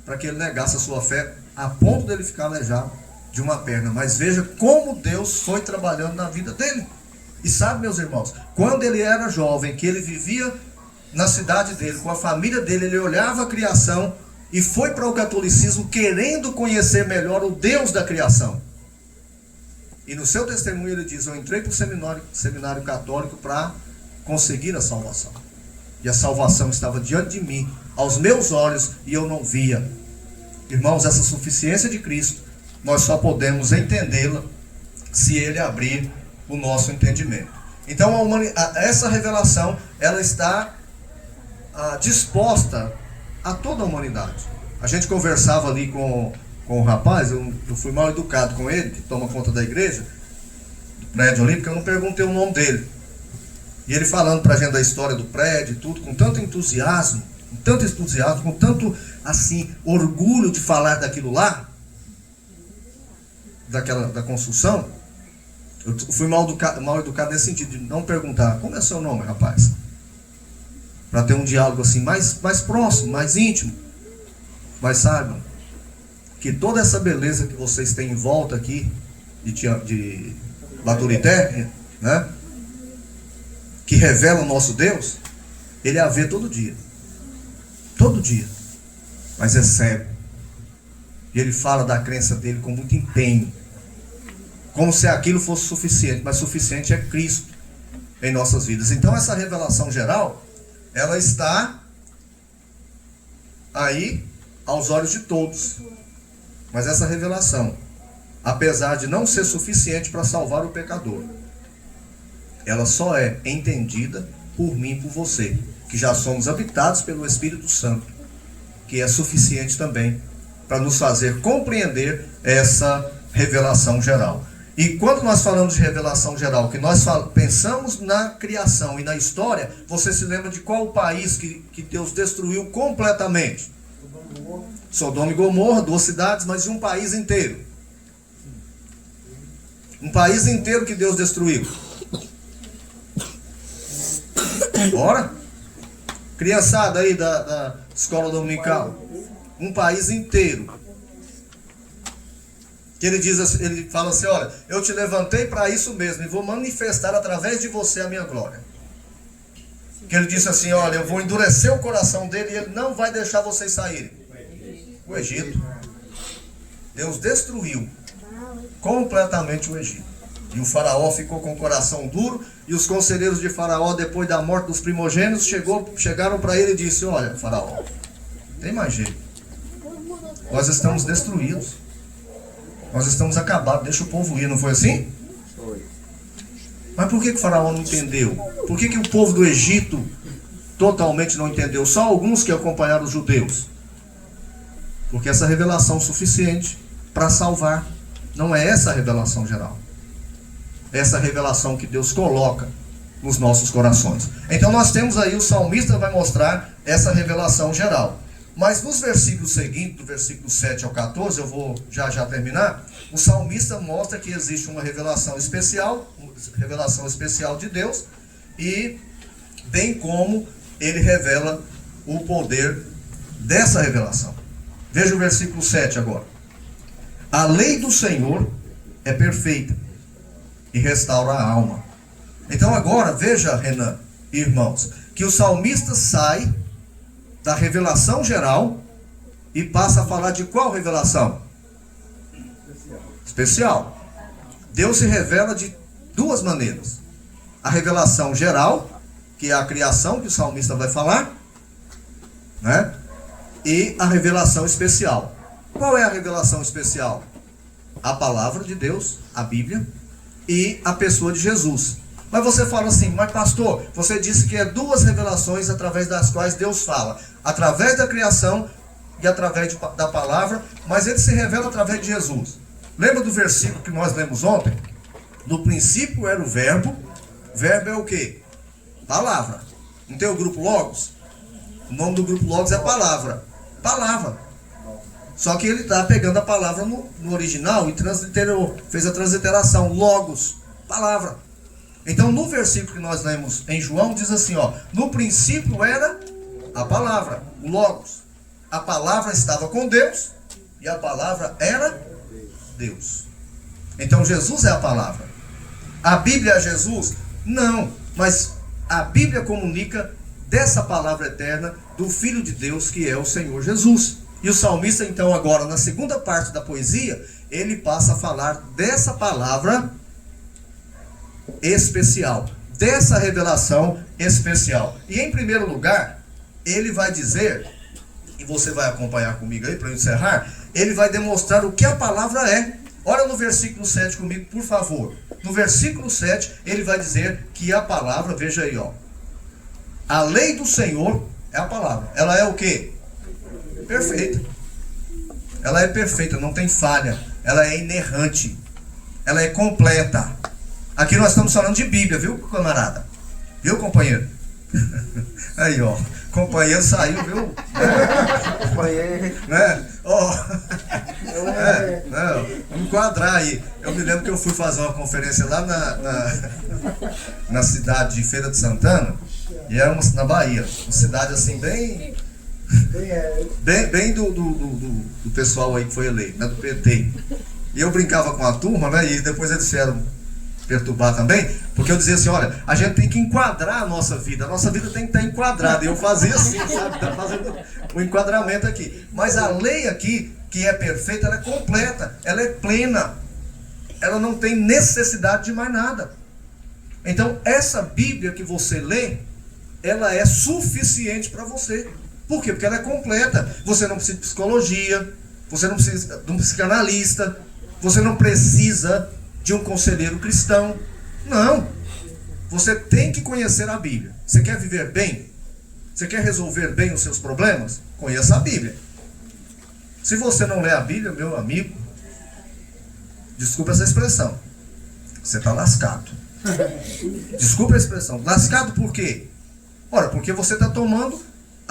para que ele negasse a sua fé, a ponto dele ficar aleijado de uma perna. Mas veja como Deus foi trabalhando na vida dele. E sabe, meus irmãos, quando ele era jovem, que ele vivia na cidade dele, com a família dele, ele olhava a criação e foi para o catolicismo querendo conhecer melhor o Deus da criação. E no seu testemunho ele diz, eu entrei para o seminário católico para conseguir a salvação. E a salvação estava diante de mim, aos meus olhos, e eu não via. Irmãos, essa suficiência de Cristo, nós só podemos entendê-la se Ele abrir o nosso entendimento. Então, essa revelação, ela está disposta a toda a humanidade. A gente conversava ali com o rapaz, eu fui mal educado com ele, que toma conta da igreja, do prédio ali, porque eu não perguntei o nome dele. E ele falando pra gente da história do prédio e tudo, com tanto entusiasmo, com tanto, assim, orgulho de falar daquilo lá, da construção. Eu fui mal educado nesse sentido, de não perguntar, como é seu nome, rapaz? Para ter um diálogo assim, mais próximo, mais íntimo. Mas saibam que toda essa beleza que vocês têm em volta aqui, de Baturité, né? Que revela o nosso Deus, Ele a vê todo dia. Todo dia. Mas é cego. E Ele fala da crença dele com muito empenho. Como se aquilo fosse suficiente. Mas suficiente é Cristo em nossas vidas. Então essa revelação geral, ela está aí aos olhos de todos. Mas essa revelação, apesar de não ser suficiente para salvar o pecador, ela só é entendida por mim e por você, que já somos habitados pelo Espírito Santo, que é suficiente também para nos fazer compreender essa revelação geral. E quando nós falamos de revelação geral, que nós pensamos na criação e na história, você se lembra de qual país que Deus destruiu completamente? Sodoma e Gomorra, 2 cidades, mas de um país inteiro. Um país inteiro que Deus destruiu. Ora, criançada aí da escola dominical, um país inteiro. Que ele diz assim, ele fala assim, olha, eu te levantei para isso mesmo e vou manifestar através de você a minha glória. Que ele disse assim, olha, eu vou endurecer o coração dele e ele não vai deixar vocês saírem. O Egito. Deus destruiu completamente o Egito. E o faraó ficou com o coração duro, e os conselheiros de faraó, depois da morte dos primogênitos, chegaram para ele e disse, olha, faraó, tem mais jeito. Nós estamos destruídos. Nós estamos acabados, deixa o povo ir, não foi assim? Foi. Mas por que o faraó não entendeu? Por que o povo do Egito totalmente não entendeu? Só alguns que acompanharam os judeus. Porque essa revelação é suficiente para salvar. Não é essa a revelação geral. Essa revelação que Deus coloca nos nossos corações. Então nós temos aí, o salmista vai mostrar essa revelação geral. Mas nos versículos seguintes, do versículo 7 ao 14, eu vou já terminar, o salmista mostra que existe uma revelação especial de Deus, e bem como ele revela o poder dessa revelação. Veja o versículo 7 agora. A lei do Senhor é perfeita e restaura a alma. Então agora, veja, Renan e irmãos, que o salmista sai da revelação geral e passa a falar de qual revelação? Especial. Deus se revela de duas maneiras. A revelação geral, que é a criação que o salmista vai falar, né? E a revelação especial. Qual é a revelação especial? A palavra de Deus, a Bíblia, e a pessoa de Jesus. Mas você fala assim, mas pastor, você disse que é duas revelações através das quais Deus fala. Através da criação e através da palavra, mas ele se revela através de Jesus. Lembra do versículo que nós lemos ontem? No princípio era o verbo. Verbo é o quê? Palavra. Não tem o grupo Logos? O nome do grupo Logos é palavra. Palavra. Só que ele está pegando a palavra no original e transliterou. Fez a transliteração. Logos. Palavra. Então no versículo que nós lemos em João diz assim, ó, no princípio era a palavra, o Logos. A palavra estava com Deus e a palavra era Deus. Então Jesus é a palavra. A Bíblia é Jesus? Não, mas a Bíblia comunica dessa palavra eterna do Filho de Deus, que é o Senhor Jesus. E o salmista então agora, na segunda parte da poesia, ele passa a falar dessa palavra especial, dessa revelação especial. E em primeiro lugar, ele vai dizer, e você vai acompanhar comigo aí para eu encerrar, ele vai demonstrar o que a palavra é. Olha no versículo 7 comigo, por favor. No versículo 7, ele vai dizer que a palavra, veja aí, ó, a lei do Senhor é a palavra. Ela é o quê? Perfeita. Ela é perfeita, não tem falha. Ela é inerrante. Ela é completa. Aqui nós estamos falando de Bíblia, viu, camarada? Viu, companheiro? Aí, ó. Companheiro saiu, viu? Companheiro. Né? Ó. Vamos enquadrar aí. Eu me lembro que eu fui fazer uma conferência lá na cidade de Feira de Santana. E era na Bahia. Uma cidade assim, bem do pessoal aí que foi eleito, né? Do PT. E eu brincava com a turma, né? E depois eles vieram perturbar também, porque eu dizia assim, olha, a gente tem que enquadrar a nossa vida tem que estar enquadrada, e eu fazia assim, sabe, tá fazendo o enquadramento aqui, mas a lei aqui, que é perfeita, ela é completa, ela é plena, ela não tem necessidade de mais nada. Então, essa Bíblia que você lê, ela é suficiente para você. Por quê? Porque ela é completa, você não precisa de psicologia, você não precisa de um psicanalista, você não precisa de um conselheiro cristão. Não. Você tem que conhecer a Bíblia. Você quer viver bem? Você quer resolver bem os seus problemas? Conheça a Bíblia. Se você não lê a Bíblia, meu amigo, desculpa essa expressão, você está lascado. Desculpa a expressão. Lascado por quê? Ora, porque você está tomando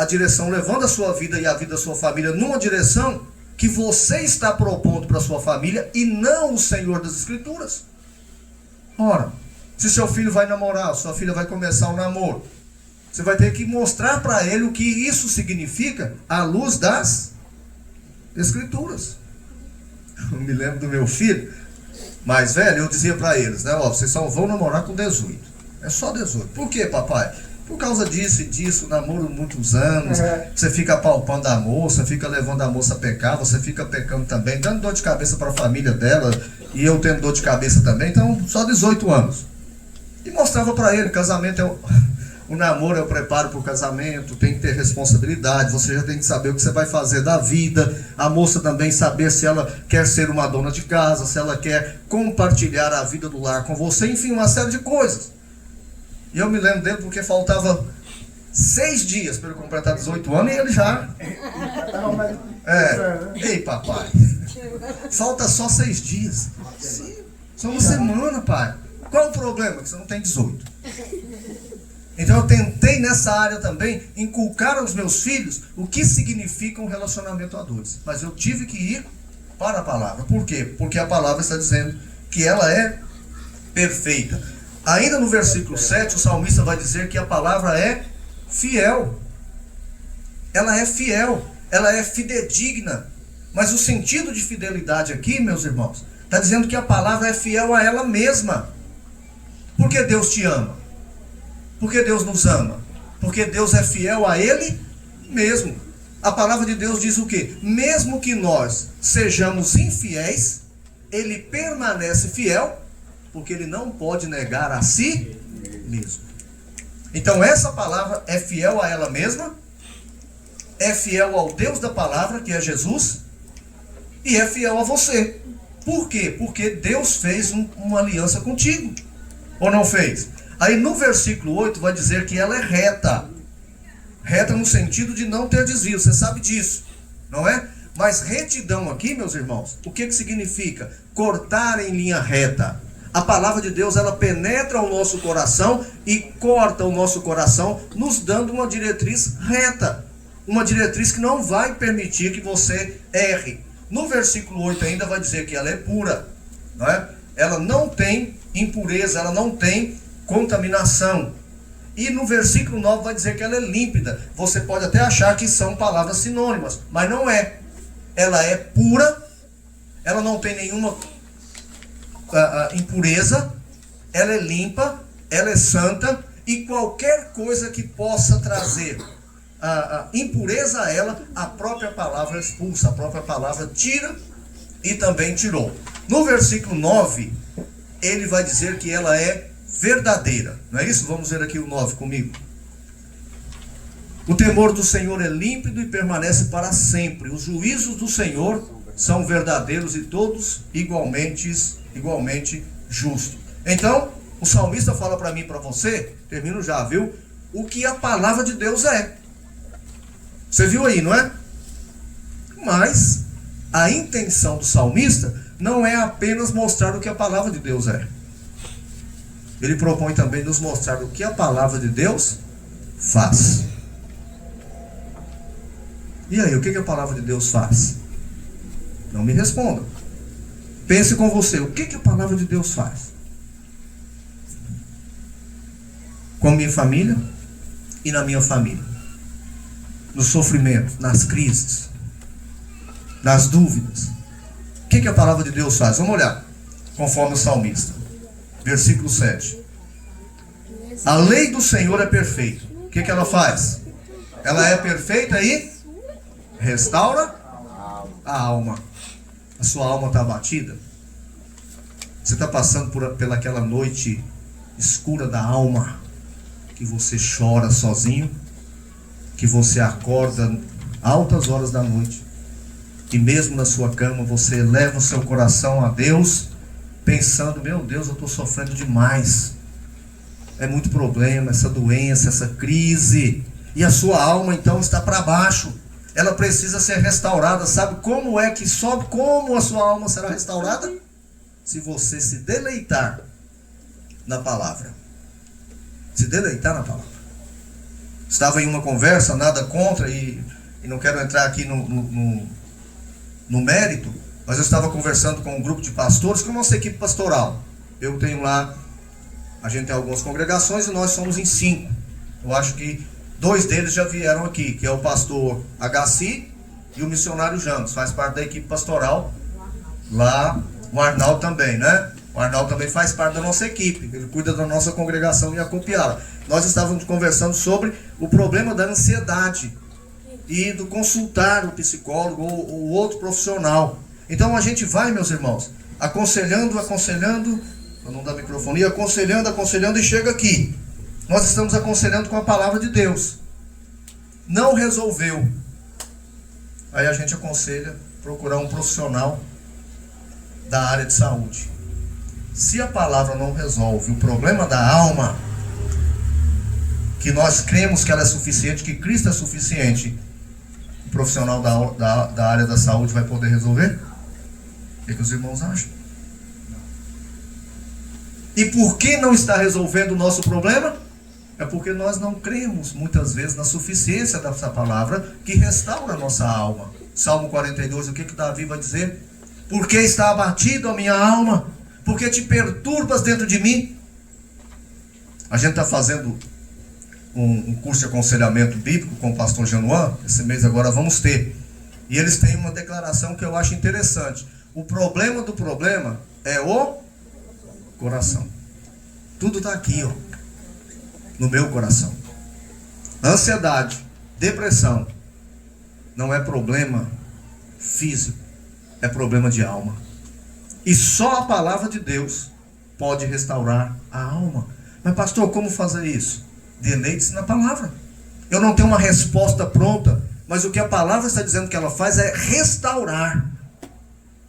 a direção, levando a sua vida e a vida da sua família numa direção que você está propondo para a sua família e não o Senhor das Escrituras. Ora, se seu filho vai namorar, sua filha vai começar o namoro, você vai ter que mostrar para ele o que isso significa à luz das Escrituras. Eu me lembro do meu filho mais velho, eu dizia para eles, né, ó, vocês só vão namorar com 18. É só 18. Por quê, papai? Por causa disso e disso, namoro muitos anos, você fica apalpando a moça, fica levando a moça a pecar, você fica pecando também, dando dor de cabeça para a família dela, e eu tendo dor de cabeça também, então só 18 anos. E mostrava para ele, casamento o namoro é o preparo para o casamento, tem que ter responsabilidade, você já tem que saber o que você vai fazer da vida, a moça também saber se ela quer ser uma dona de casa, se ela quer compartilhar a vida do lar com você, enfim, uma série de coisas. E eu me lembro dele porque faltava 6 dias para ele completar 18 anos e ele já... Ei, papai, falta só 6 dias. Só uma semana, pai. Qual o problema? Que você não tem 18. Então eu tentei nessa área também inculcar aos meus filhos o que significa um relacionamento a dois. Mas eu tive que ir para a palavra. Por quê? Porque a palavra está dizendo que ela é perfeita. Ainda no versículo 7, o salmista vai dizer que a palavra é fiel. Ela é fiel, ela é fidedigna. Mas o sentido de fidelidade aqui, meus irmãos, está dizendo que a palavra é fiel a ela mesma. Porque Deus te ama. Porque Deus nos ama. Porque Deus é fiel a Ele mesmo. A palavra de Deus diz o quê? Mesmo que nós sejamos infiéis, Ele permanece fiel, porque Ele não pode negar a si mesmo. Então essa palavra é fiel a ela mesma, é fiel ao Deus da palavra, que é Jesus, e é fiel a você. Por quê? Porque Deus fez uma aliança contigo. Ou não fez? Aí no versículo 8 vai dizer que ela é reta. Reta no sentido de não ter desvio, você sabe disso, não é? Mas retidão aqui, meus irmãos, o que significa? Cortar em linha reta. A palavra de Deus, ela penetra o nosso coração e corta o nosso coração, nos dando uma diretriz reta. Uma diretriz que não vai permitir que você erre. No versículo 8 ainda vai dizer que ela é pura, não é? Ela não tem impureza, ela não tem contaminação. E no versículo 9 vai dizer que ela é límpida. Você pode até achar que são palavras sinônimas, mas não é. Ela é pura, ela não tem nenhuma impureza, ela é limpa, ela é santa, e qualquer coisa que possa trazer impureza a ela, a própria palavra expulsa, a própria palavra tira e também tirou. No versículo 9, ele vai dizer que ela é verdadeira, não é isso? Vamos ver aqui o 9 comigo. O temor do Senhor é límpido e permanece para sempre. Os juízos do Senhor são verdadeiros e todos igualmente justos. Então, o salmista fala para mim e para você, termino já, viu? O que a palavra de Deus é. Você viu aí, não é? Mas a intenção do salmista não é apenas mostrar o que a palavra de Deus é. Ele propõe também nos mostrar o que a palavra de Deus faz. E aí, o que a palavra de Deus faz? Não me responda. Pense com você, o que a palavra de Deus faz? Com a minha família e na minha família. No sofrimento, nas crises, nas dúvidas. O que a palavra de Deus faz? Vamos olhar, conforme o salmista. Versículo 7. A lei do Senhor é perfeita. O que ela faz? Ela é perfeita e restaura a alma. A sua alma está abatida? Você está passando pelaquela noite escura da alma, que você chora sozinho, que você acorda altas horas da noite, e mesmo na sua cama você eleva o seu coração a Deus, pensando, meu Deus, eu estou sofrendo demais, é muito problema, essa doença, essa crise, e a sua alma então está para baixo, ela precisa ser restaurada. Sabe como é que sobe? Como a sua alma será restaurada? Se você se deleitar na palavra. Se deleitar na palavra. estava em uma conversa, nada contra, e não quero entrar aqui no mérito, mas eu estava conversando com um grupo de pastores, com a nossa equipe pastoral. Eu tenho lá, a gente tem algumas congregações e nós somos em 5. Eu acho que 2 deles já vieram aqui, que é o pastor Agaci e o missionário James, faz parte da equipe pastoral. Lá, o Arnaldo também, né? O Arnaldo também faz parte da nossa equipe, ele cuida da nossa congregação em Acopiara. Nós estávamos conversando sobre o problema da ansiedade e do consultar o psicólogo ou outro profissional. Então a gente vai, meus irmãos, aconselhando, para não dar microfonia, aconselhando e chega aqui. Nós estamos aconselhando com a palavra de Deus. Não resolveu. Aí a gente aconselha procurar um profissional da área de saúde. Se a palavra não resolve o problema da alma, que nós cremos que ela é suficiente, que Cristo é suficiente, o profissional da área da saúde vai poder resolver? O que os irmãos acham? E por que não está resolvendo o nosso problema? É porque nós não cremos, muitas vezes, na suficiência dessa palavra que restaura a nossa alma. Salmo 42, o que Davi vai dizer? Por que está abatido a minha alma? Por que te perturbas dentro de mim? A gente está fazendo um curso de aconselhamento bíblico com o pastor Januan. Esse mês agora vamos ter. E eles têm uma declaração que eu acho interessante. O problema do problema é o coração. Tudo está aqui, ó, no meu coração. Ansiedade, depressão, não é problema físico, é problema de alma. E só a palavra de Deus pode restaurar a alma. Mas pastor, como fazer isso? Deleite-se na palavra. Eu não tenho uma resposta pronta, mas o que a palavra está dizendo que ela faz é restaurar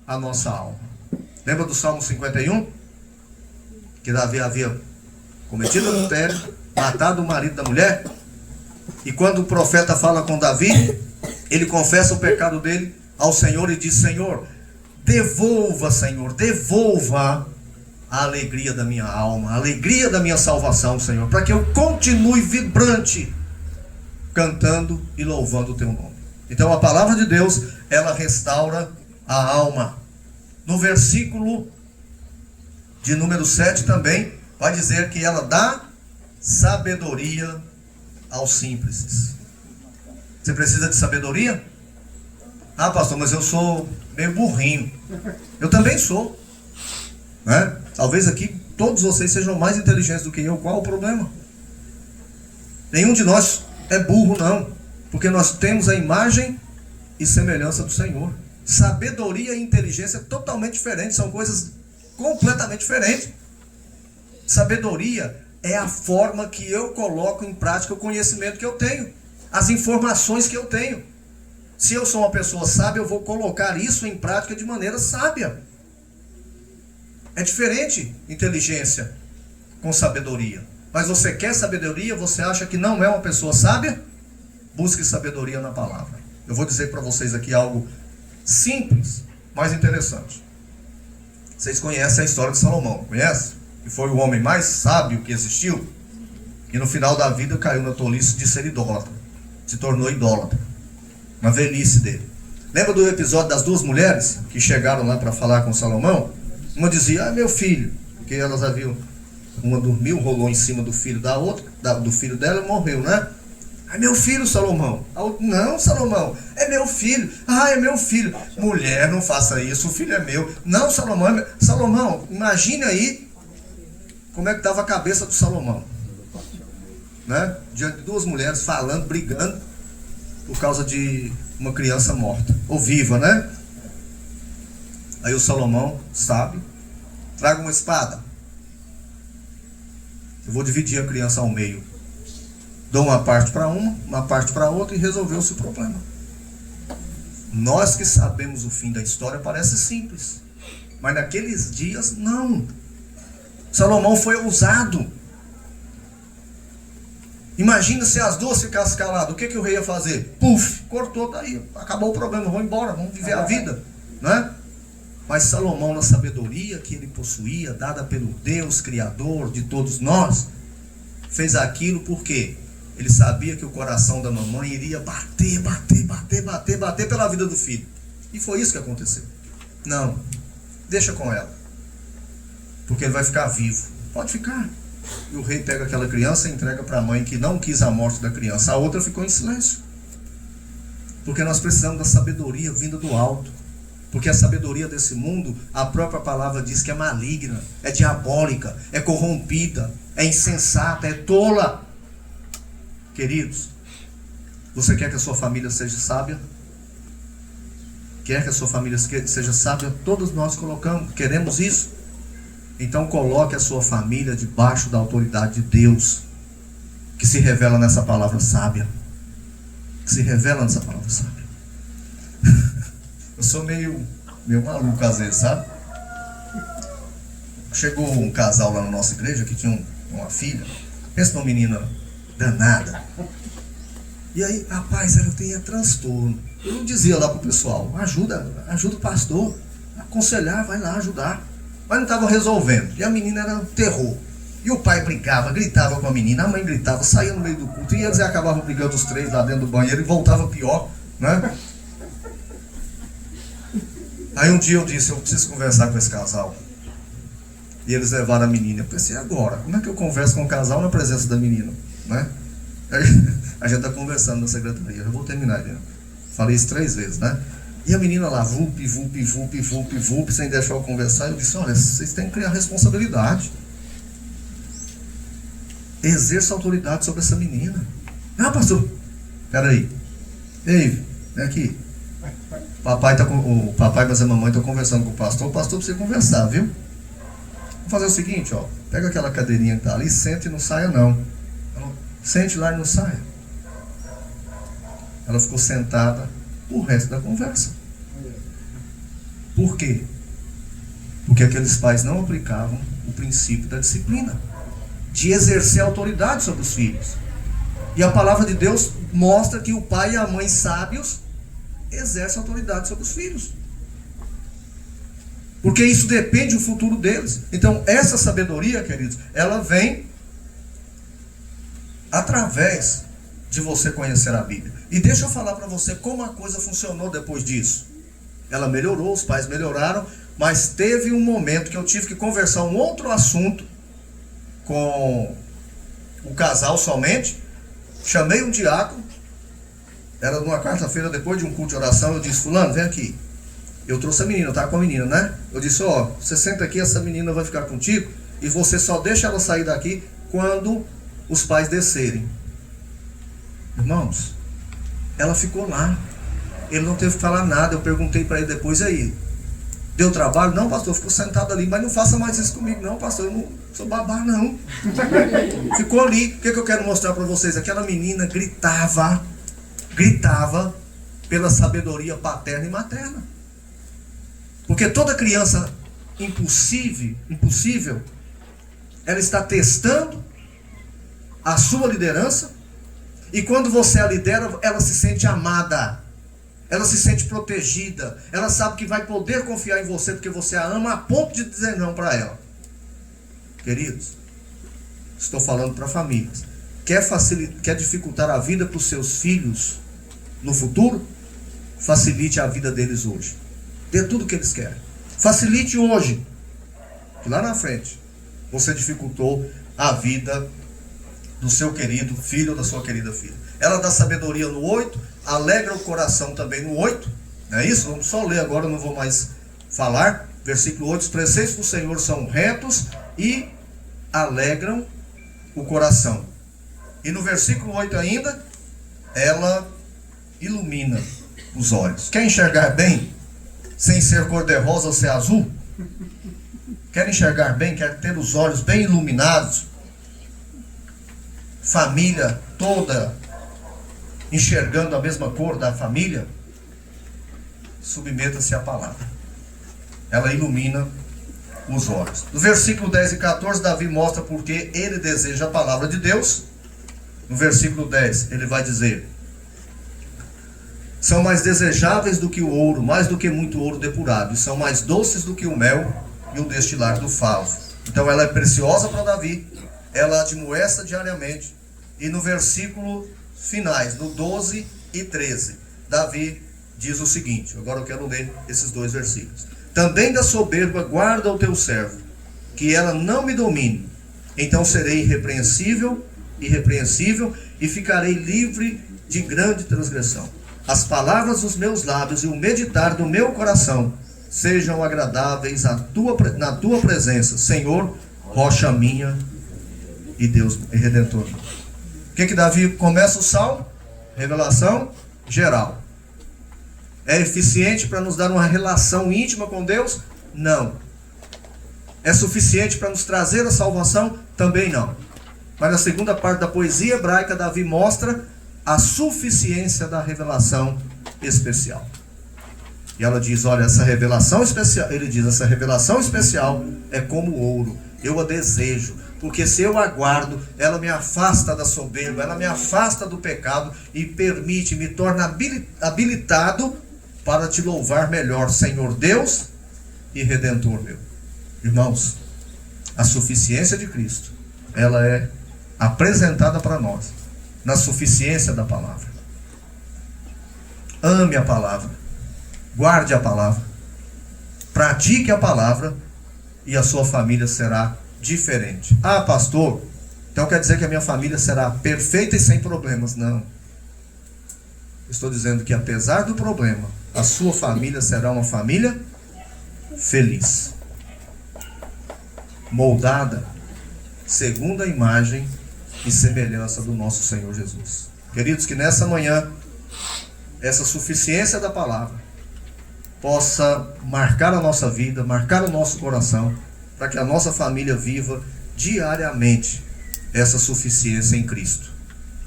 a nossa alma. Lembra do Salmo 51? Que Davi havia cometido adultério, matado o marido da mulher. E quando o profeta fala com Davi, ele confessa o pecado dele ao Senhor e diz: Senhor, Senhor, devolva a alegria da minha alma, a alegria da minha salvação, Senhor, para que eu continue vibrante, cantando e louvando o teu nome. Então a palavra de Deus, ela restaura a alma. No versículo de número 7 também, vai dizer que ela dá sabedoria aos simples. Você precisa de sabedoria? Ah, pastor, mas eu sou meio burrinho. Eu também sou, né? Talvez aqui todos vocês sejam mais inteligentes do que eu. Qual o problema? Nenhum de nós é burro, não, porque nós temos a imagem e semelhança do Senhor. Sabedoria e inteligência totalmente diferentes, são coisas completamente diferentes. Sabedoria é a forma que eu coloco em prática o conhecimento que eu tenho, as informações que eu tenho. Se eu sou uma pessoa sábia, eu vou colocar isso em prática de maneira sábia. É diferente inteligência com sabedoria. Mas você quer sabedoria, você acha que não é uma pessoa sábia? Busque sabedoria na palavra. Eu vou dizer para vocês aqui algo simples, mas interessante. Vocês conhecem a história de Salomão, conhece? Que foi o homem mais sábio que existiu. E no final da vida caiu na tolice de ser idólatra. Se tornou idólatra. Na velhice dele. Lembra do episódio das 2 mulheres que chegaram lá para falar com Salomão? Uma dizia: ah, meu filho. Porque elas haviam... Uma dormiu, rolou em cima do filho da outra, do filho dela, e morreu, né? É meu filho, Salomão. Não, Salomão, é meu filho. Ah, é meu filho. Mulher, não faça isso, o filho é meu. Não, Salomão, é meu. Salomão, imagine aí como é que estava a cabeça do Salomão, né? Diante de 2 mulheres falando, brigando por causa de uma criança morta, ou viva, né? Aí o Salomão, sabe, traga uma espada. Eu vou dividir a criança ao meio. Dou uma parte para uma parte para outra, e resolveu-se o problema. Nós que sabemos o fim da história parece simples, mas naqueles dias não. Salomão foi ousado. Imagina se as 2 ficassem caladas, o que o rei ia fazer? Puf, cortou, daí, acabou o problema, vamos embora, vamos viver a vida, né? Mas Salomão, na sabedoria que ele possuía, dada pelo Deus Criador de todos nós, fez aquilo porque Ele sabia que o coração da mamãe iria bater pela vida do filho. E foi isso que aconteceu. Não, deixa com ela, porque ele vai ficar vivo. Pode ficar. E o rei pega aquela criança e entrega para a mãe que não quis a morte da criança. A outra ficou em silêncio. Porque nós precisamos da sabedoria vinda do alto. Porque a sabedoria desse mundo, a própria palavra diz que é maligna, é diabólica, é corrompida, é insensata, é tola. Queridos, você quer que a sua família seja sábia? Quer que a sua família seja sábia? Todos nós queremos isso. Então coloque a sua família debaixo da autoridade de Deus, que se revela nessa palavra sábia. Que se revela nessa palavra sábia. Eu sou meio maluco às vezes, sabe? Chegou um casal lá na nossa igreja que tinha uma filha. Pensa numa menina danada. E aí, rapaz, ela tinha transtorno. Eu não dizia lá pro pessoal, ajuda o pastor, aconselhar, vai lá ajudar. Mas não estava resolvendo. E a menina era um terror. E o pai brincava, gritava com a menina, a mãe gritava, saía no meio do culto. E eles acabavam brigando os três lá dentro do banheiro e voltava pior, né? Aí um dia eu disse, eu preciso conversar com esse casal. E eles levaram a menina. Eu pensei, agora, como é que eu converso com o casal na presença da menina? Né? Aí, a gente está conversando na secretaria. Eu vou terminar, né? Falei isso 3 vezes, né? E a menina lá, vup, sem deixar eu conversar. Eu disse, olha, vocês têm que criar responsabilidade. Exerça autoridade sobre essa menina. Ah, pastor, peraí. Ei, vem aqui. O papai e a mamãe estão conversando com o pastor precisa conversar, viu? Vamos fazer o seguinte, ó. Pega aquela cadeirinha que tá ali, sente e não saia não. Sente lá e não saia. Ela ficou sentada o resto da conversa. Por quê? Porque aqueles pais não aplicavam o princípio da disciplina, de exercer autoridade sobre os filhos. E a palavra de Deus mostra que o pai e a mãe sábios exercem autoridade sobre os filhos, porque isso depende do futuro deles. Então essa sabedoria, queridos, ela vem através de você conhecer a Bíblia. E deixa eu falar para você como a coisa funcionou depois disso. Ela melhorou, os pais melhoraram, mas teve um momento que eu tive que conversar um outro assunto com o casal somente. Chamei um diácono. Era numa quarta-feira, depois de um culto de oração. Eu disse, fulano, vem aqui. Eu trouxe a menina, eu estava com a menina, né? Eu disse, ó, você senta aqui, essa menina vai ficar contigo, e você só deixa ela sair daqui quando os pais descerem. Irmãos, ela ficou lá. Ele não teve que falar nada. Eu perguntei para ele depois, aí, deu trabalho? Não, pastor, ficou sentado ali. Mas não faça mais isso comigo, não, pastor, eu não sou babá, não. Ficou ali. O que eu quero mostrar para vocês? Aquela menina gritava pela sabedoria paterna e materna. Porque toda criança impossível, ela está testando a sua liderança, e quando você a lidera, ela se sente amada, ela se sente protegida, ela sabe que vai poder confiar em você, porque você a ama a ponto de dizer não para ela. Queridos, estou falando para famílias. Quer dificultar a vida para os seus filhos no futuro? Facilite a vida deles hoje. Dê tudo o que eles querem. Facilite hoje, que lá na frente você dificultou a vida do seu querido filho ou da sua querida filha. Ela dá sabedoria no 8, alegra o coração também no 8. Não é isso? Vamos só ler agora, não vou mais falar. Versículo 8, os preceitos do Senhor são retos e alegram o coração. E no versículo 8 ainda, ela ilumina os olhos. Quer enxergar bem, sem ser cor-de-rosa ou ser azul? Quer enxergar bem, quer ter os olhos bem iluminados? Família toda enxergando a mesma cor da família? Submeta-se à palavra. Ela ilumina os olhos. No versículo 10 e 14, Davi mostra porque ele deseja a palavra de Deus. No versículo 10, ele vai dizer: são mais desejáveis do que o ouro, mais do que muito ouro depurado, e são mais doces do que o mel e o destilar do favo. Então ela é preciosa para Davi, ela admoesta diariamente, E no versículo finais, no 12 e 13, Davi diz o seguinte, agora eu quero ler esses dois versículos. Também da soberba guarda o teu servo, que ela não me domine. Então serei irrepreensível e ficarei livre de grande transgressão. As palavras dos meus lábios e o meditar do meu coração sejam agradáveis na tua presença, Senhor, rocha minha e Deus e Redentor. O que Davi começa o salmo? Revelação geral. É eficiente para nos dar uma relação íntima com Deus? Não. É suficiente para nos trazer a salvação? Também não. Mas na segunda parte da poesia hebraica, Davi mostra a suficiência da revelação especial. E ela diz, olha, essa revelação especial, ele diz, essa revelação especial é como ouro. Eu a desejo, porque se eu aguardo, ela me afasta da soberba, ela me afasta do pecado e me torna habilitado para te louvar melhor, Senhor Deus e Redentor meu. Irmãos, a suficiência de Cristo, ela é apresentada para nós na suficiência da palavra. Ame a palavra, guarde a palavra, pratique a palavra e a sua família será diferente. Ah, pastor, então quer dizer que a minha família será perfeita e sem problemas? Não. Estou dizendo que apesar do problema, a sua família será uma família feliz, moldada segundo a imagem e semelhança do nosso Senhor Jesus. Queridos, que nessa manhã essa suficiência da palavra possa marcar a nossa vida, marcar o nosso coração, para que a nossa família viva diariamente essa suficiência em Cristo.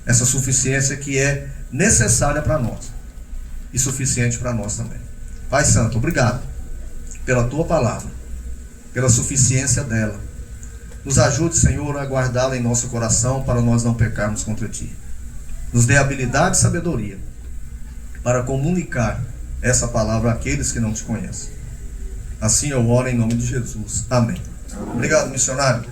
Essa suficiência que é necessária para nós e suficiente para nós também. Pai Santo, obrigado pela Tua palavra, pela suficiência dela. Nos ajude, Senhor, a guardá-la em nosso coração para nós não pecarmos contra Ti. Nos dê habilidade e sabedoria para comunicar essa palavra àqueles que não Te conhecem. Assim eu oro em nome de Jesus. Amém. Obrigado, missionário.